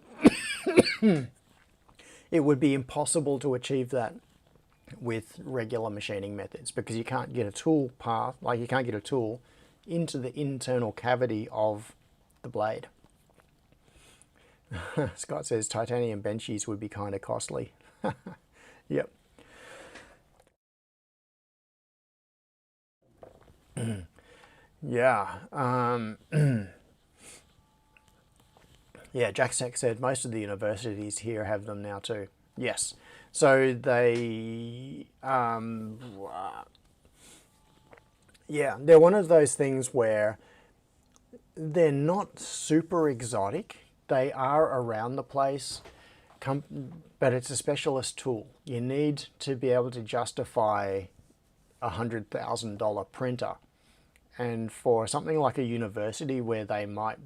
it would be impossible to achieve that with regular machining methods, because you can't get a tool path, like you can't get a tool into the internal cavity of the blade. Scott says titanium benchies would be kind of costly. Yep. Yeah. Yeah, Jack Seck said most of the universities here have them now too. Yes. So they, yeah, they're one of those things where they're not super exotic. They are around the place, but it's a specialist tool. You need to be able to justify a $100,000 printer. And for something like a university where they might,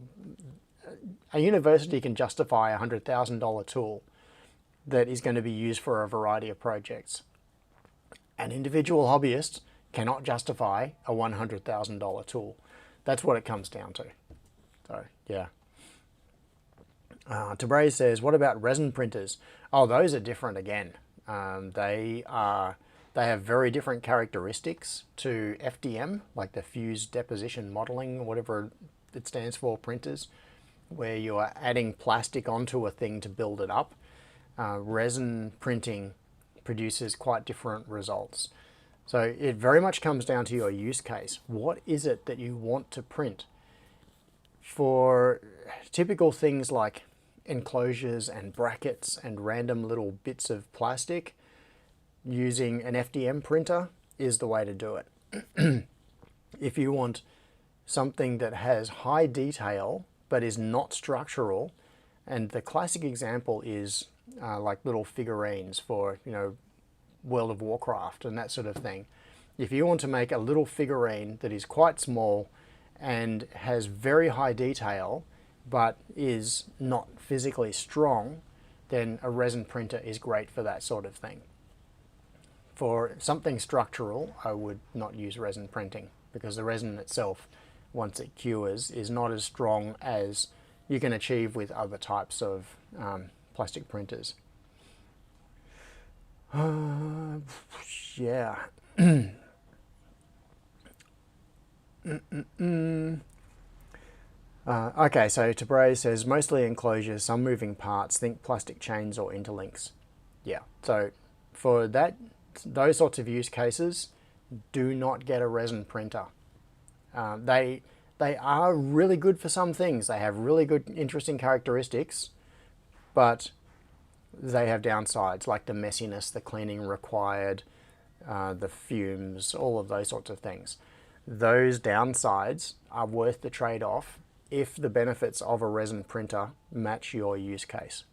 a university can justify a $100,000 tool that is going to be used for a variety of projects. An individual hobbyist cannot justify a $100,000 tool. That's what it comes down to. So, yeah. Tabrez says, what about resin printers? Oh, those are different again. They have very different characteristics to FDM, like the fused deposition modeling, whatever it stands for, printers, where you are adding plastic onto a thing to build it up. Resin printing produces quite different results. So it very much comes down to your use case. What is it that you want to print? For typical things like enclosures and brackets and random little bits of plastic, using an FDM printer is the way to do it. If you want something that has high detail but is not structural, and the classic example is like little figurines for, you know, World of Warcraft and that sort of thing. If you want to make a little figurine that is quite small and has very high detail but is not physically strong, then a resin printer is great for that sort of thing. For something structural, I would not use resin printing, because the resin itself, once it cures, is not as strong as you can achieve with other types of plastic printers. Yeah. Okay, so Tabre says, mostly enclosures, some moving parts, think plastic chains or interlinks. Yeah, so for those sorts of use cases, do not get a resin printer. They are really good for some things. They have really good, interesting characteristics, but they have downsides, like the messiness, the cleaning required, the fumes, all of those sorts of things. Those downsides are worth the trade-off if the benefits of a resin printer match your use case.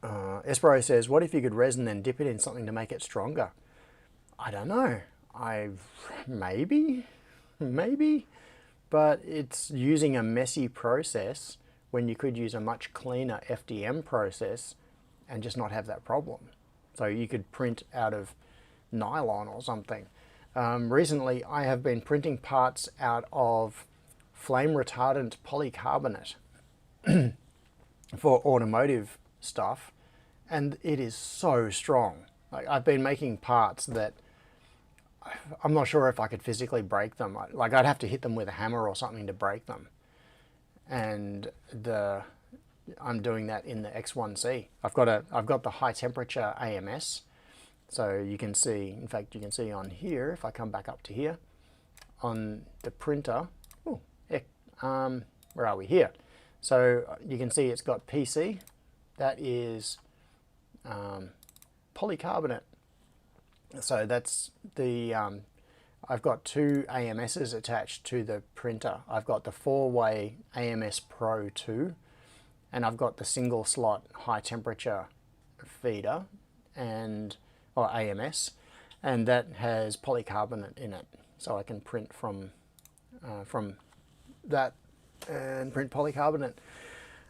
Espero says, what if you could resin and dip it in something to make it stronger? I don't know. Maybe, but it's using a messy process when you could use a much cleaner FDM process and just not have that problem. So you could print out of nylon or something. Recently, I have been printing parts out of flame retardant polycarbonate for automotive stuff, and it is so strong. Like, I've been making parts that I'm not sure if I could physically break them. Like, I'd have to hit them with a hammer or something to break them. And I'm doing that in the X1C. I've got the high temperature AMS, so you can see. In fact, you can see on here, if I come back up to here, on the printer. Oh, heck, where are we here? So you can see it's got PC. That is polycarbonate. So that's the. I've got two AMSs attached to the printer. I've got the 4-way AMS Pro 2, and I've got the single slot high temperature feeder or AMS, and that has polycarbonate in it. So I can print from that and print polycarbonate.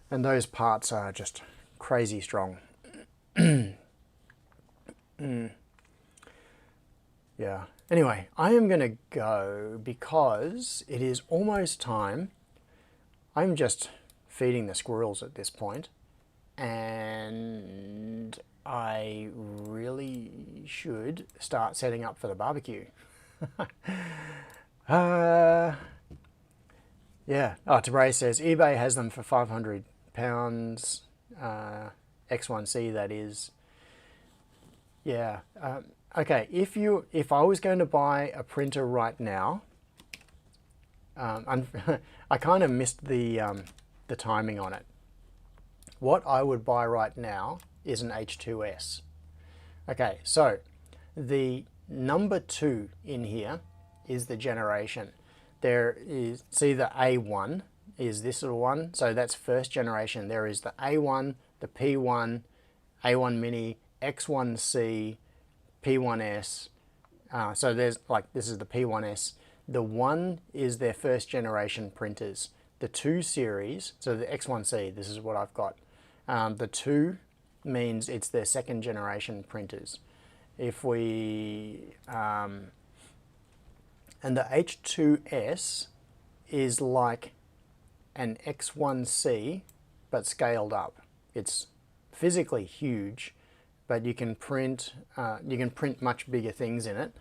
And those parts are just crazy strong. Yeah. Anyway, I am going to go because it is almost time. I'm just feeding the squirrels at this point, and I really should start setting up for the barbecue. Yeah. Oh, Tabre says eBay has them for £500. X1C, that is. Yeah. Okay, if I was going to buy a printer right now, I kind of missed the timing on it. What I would buy right now is an H2S. Okay, so the number 2 in here is the generation. There is, see the A1 is this little one, so that's first generation. There is the A1, the P1, A1 Mini, X1C, P1S. So there's like, this is the P1S. The 1 is their first generation printers. The 2 series, so the X1C, this is what I've got. The 2 means it's their second generation printers. If we, and the H2S is like an X1C, but scaled up. It's physically huge, but you can print much bigger things in it,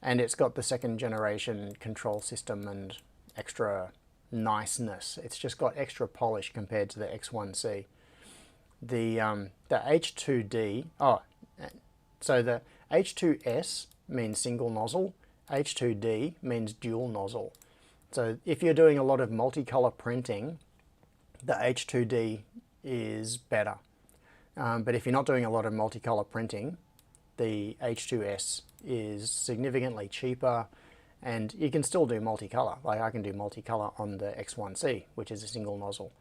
and it's got the second generation control system and extra niceness. It's just got extra polish compared to the X1C. The H2D, so the H2S means single nozzle, H2D means dual nozzle. So if you're doing a lot of multicolor printing, the H2D is better. But if you're not doing a lot of multicolor printing, the H2S is significantly cheaper, and you can still do multicolor. Like I can do multicolor on the X1C, which is a single nozzle.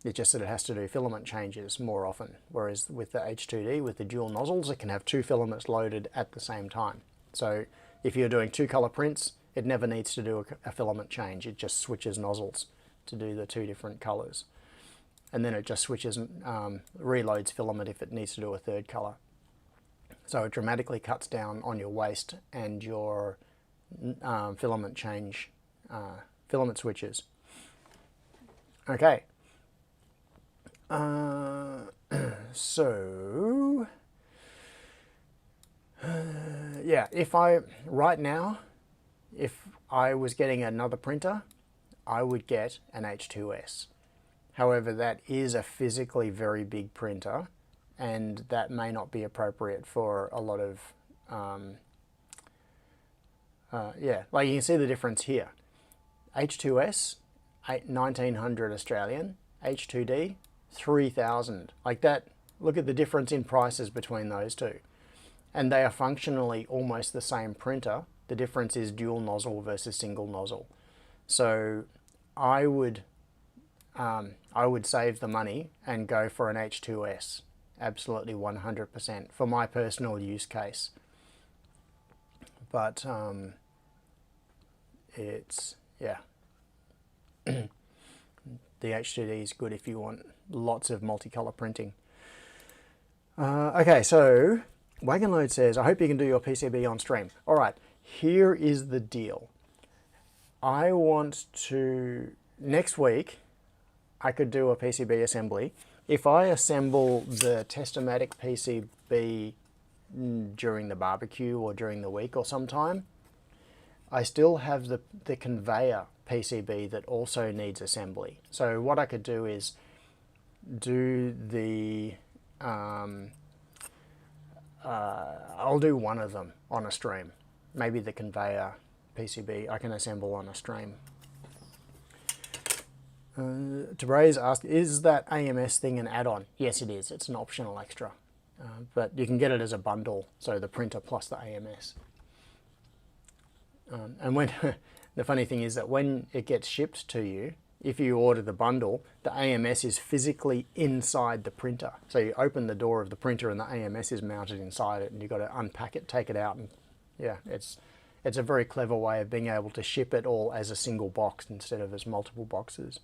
It's just that it has to do filament changes more often. Whereas with the H2D, with the dual nozzles, it can have 2 filaments loaded at the same time. So if you're doing 2 color prints, it never needs to do a filament change. It just switches nozzles to do the 2 different colors. And then it just switches, reloads filament if it needs to do a 3rd color. So it dramatically cuts down on your waste and your filament change, filament switches. Okay. So, yeah, right now, if I was getting another printer, I would get an H2S. However, that is a physically very big printer, and that may not be appropriate for a lot of, yeah, like you can see the difference here. H2S, 1900 Australian, H2D, 3,000. Like that, look at the difference in prices between those two. And they are functionally almost the same printer. The difference is dual nozzle versus single nozzle. So I would save the money and go for an H2S. Absolutely 100% for my personal use case. But it's, yeah. The H2D is good if you want lots of multicolor printing. Okay, so Wagon Load says, I hope you can do your PCB on stream. All right, here is the deal. I want to, next week, I could do a PCB assembly. If I assemble the Testomatic PCB during the barbecue or during the week or sometime, I still have the conveyor PCB that also needs assembly. So what I could do is do the, I'll do one of them on a stream. Maybe the conveyor PCB I can assemble on a stream. Tabraze asked, is that AMS thing an add-on? Yes, it is. It's an optional extra. But you can get it as a bundle, so the printer plus the AMS. And when the funny thing is that when it gets shipped to you, if you order the bundle, the AMS is physically inside the printer. So you open the door of the printer and the AMS is mounted inside it, and you've got to unpack it, take it out, and yeah, it's a very clever way of being able to ship it all as a single box instead of as multiple boxes.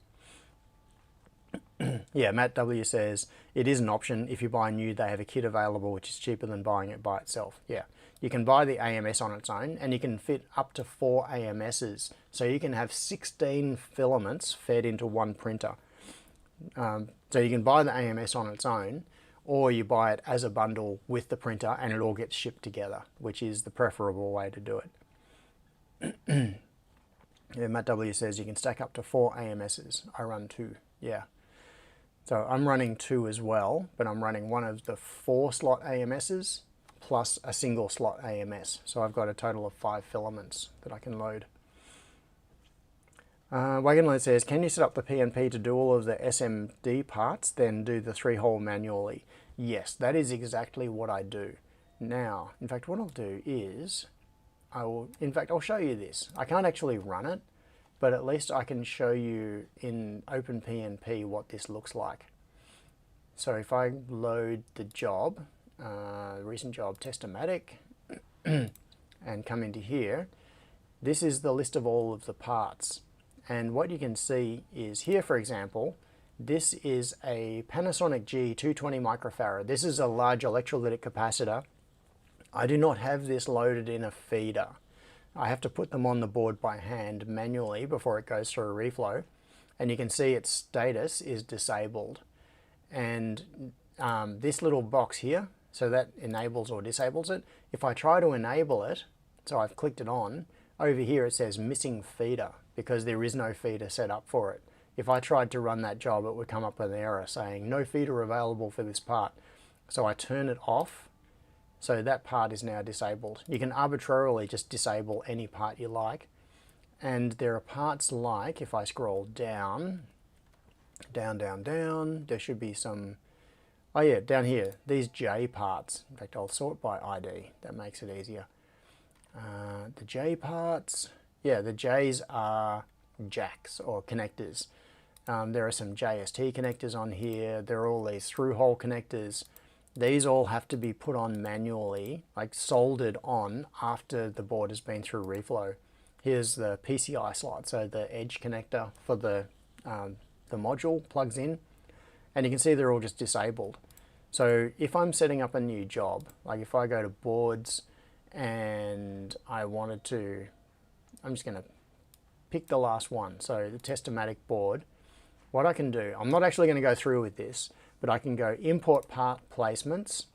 Yeah, Matt W says, it is an option. If you buy new, they have a kit available which is cheaper than buying it by itself. Yeah, you can buy the AMS on its own, and you can fit up to 4 AMSs. So you can have 16 filaments fed into one printer. So you can buy the AMS on its own, or you buy it as a bundle with the printer and it all gets shipped together, which is the preferable way to do it. Yeah, Matt W says you can stack up to 4 AMSs. I run 2. Yeah. So I'm running 2 as well, but I'm running one of the 4 slot AMSs plus a single slot AMS. So I've got a total of 5 filaments that I can load. Wagon Load says, can you set up the PNP to do all of the SMD parts, then do the 3-hole manually? Yes, that is exactly what I do. Now, in fact, what I'll do is, I'll show you this. I can't actually run it, but at least I can show you in OpenPNP what this looks like. So if I load the job, recent job Testomatic, and come into here, this is the list of all of the parts. And what you can see is here, for example, this is a Panasonic G 220 microfarad. This is a large electrolytic capacitor. I do not have this loaded in a feeder. I have to put them on the board by hand manually before it goes through a reflow, and you can see its status is disabled. And this little box here, so that enables or disables it. If I try to enable it, so I've clicked it on, over here it says missing feeder because there is no feeder set up for it. If I tried to run that job, it would come up with an error saying no feeder available for this part. So I turn it off. So that part is now disabled. You can arbitrarily just disable any part you like. And there are parts like, if I scroll down, there should be some, oh yeah, down here, these J parts. In fact, I'll sort by ID. That makes it easier. The J parts, yeah, the J's are jacks or connectors. There are some JST connectors on here. There are all these through-hole connectors. These all have to be put on manually, like soldered on after the board has been through reflow. Here's the PCI slot, so the edge connector for the module plugs in, and you can see they're all just disabled. So if I'm setting up a new job, like if I go to boards and I wanted to, I'm just going to pick the last one, so the Testomatic board. What I can do, I'm not actually going to go through with this, but I can go import part placements,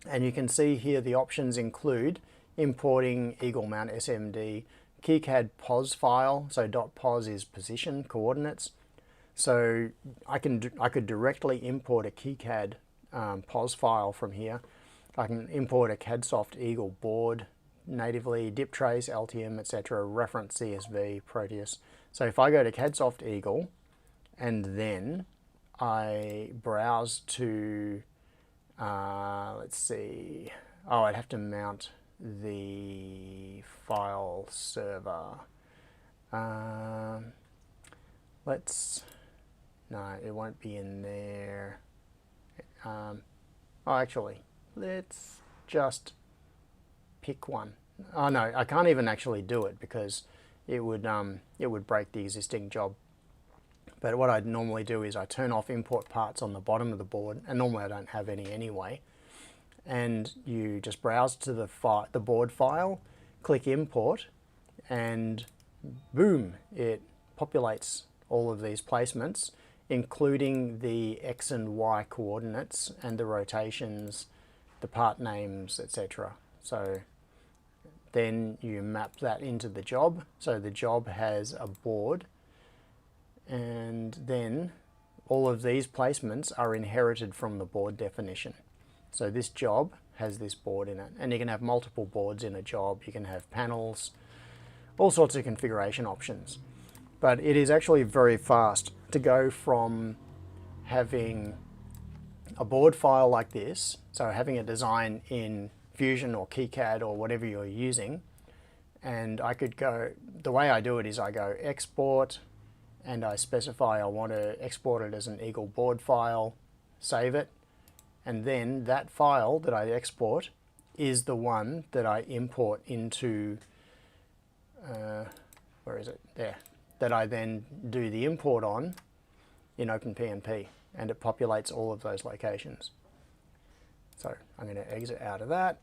and you can see here the options include importing Eagle Mount SMD, KiCad POS file, so .pos is position coordinates. So I could directly import a KiCad POS file from here. I can import a CADSoft Eagle board natively, dip trace, LTM, etc., reference CSV, Proteus. So if I go to CADSoft Eagle and then I browse to, let's see, oh, I'd have to mount the file server. No, it won't be in there. Oh, actually, let's just pick one. Oh no, I can't even actually do it because it would break the existing job. But what I'd normally do is I turn off import parts on the bottom of the board, and normally I don't have any anyway. And you just browse to the board file, click import, and boom, it populates all of these placements, including the X and Y coordinates and the rotations, the part names, etc. So then you map that into the job. So the job has a board, and then all of these placements are inherited from the board definition. So this job has this board in it, and you can have multiple boards in a job. You can have panels, all sorts of configuration options. But it is actually very fast to go from having a board file like this, so having a design in Fusion or KiCad or whatever you're using, and I could go, the way I do it is I go export, and I specify I want to export it as an Eagle board file, save it, and then that file that I export is the one that I import into, where is it? There. That I then do the import on in OpenPNP, and it populates all of those locations. So I'm going to exit out of that.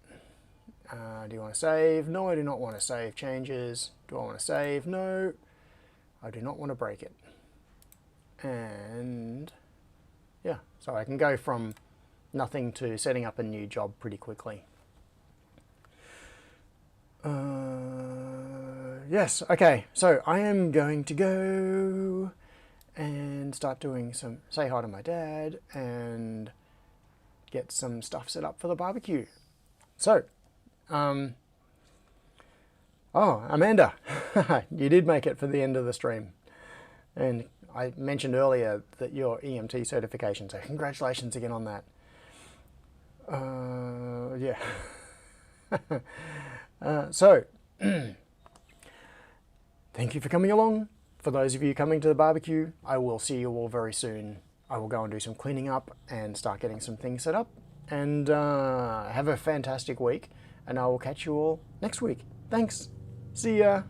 Do you want to save? No, I do not want to save changes. Do I want to save? No, I do not want to break it. And yeah, so I can go from nothing to setting up a new job pretty quickly. Yes, okay, so I am going to go and start doing some, say hi to my dad and get some stuff set up for the barbecue. So, oh, Amanda, you did make it for the end of the stream. And I mentioned earlier that your EMT certification, so congratulations again on that. Yeah. So, thank you for coming along. For those of you coming to the barbecue, I will see you all very soon. I will go and do some cleaning up and start getting some things set up. And have a fantastic week. And I will catch you all next week. Thanks. See ya.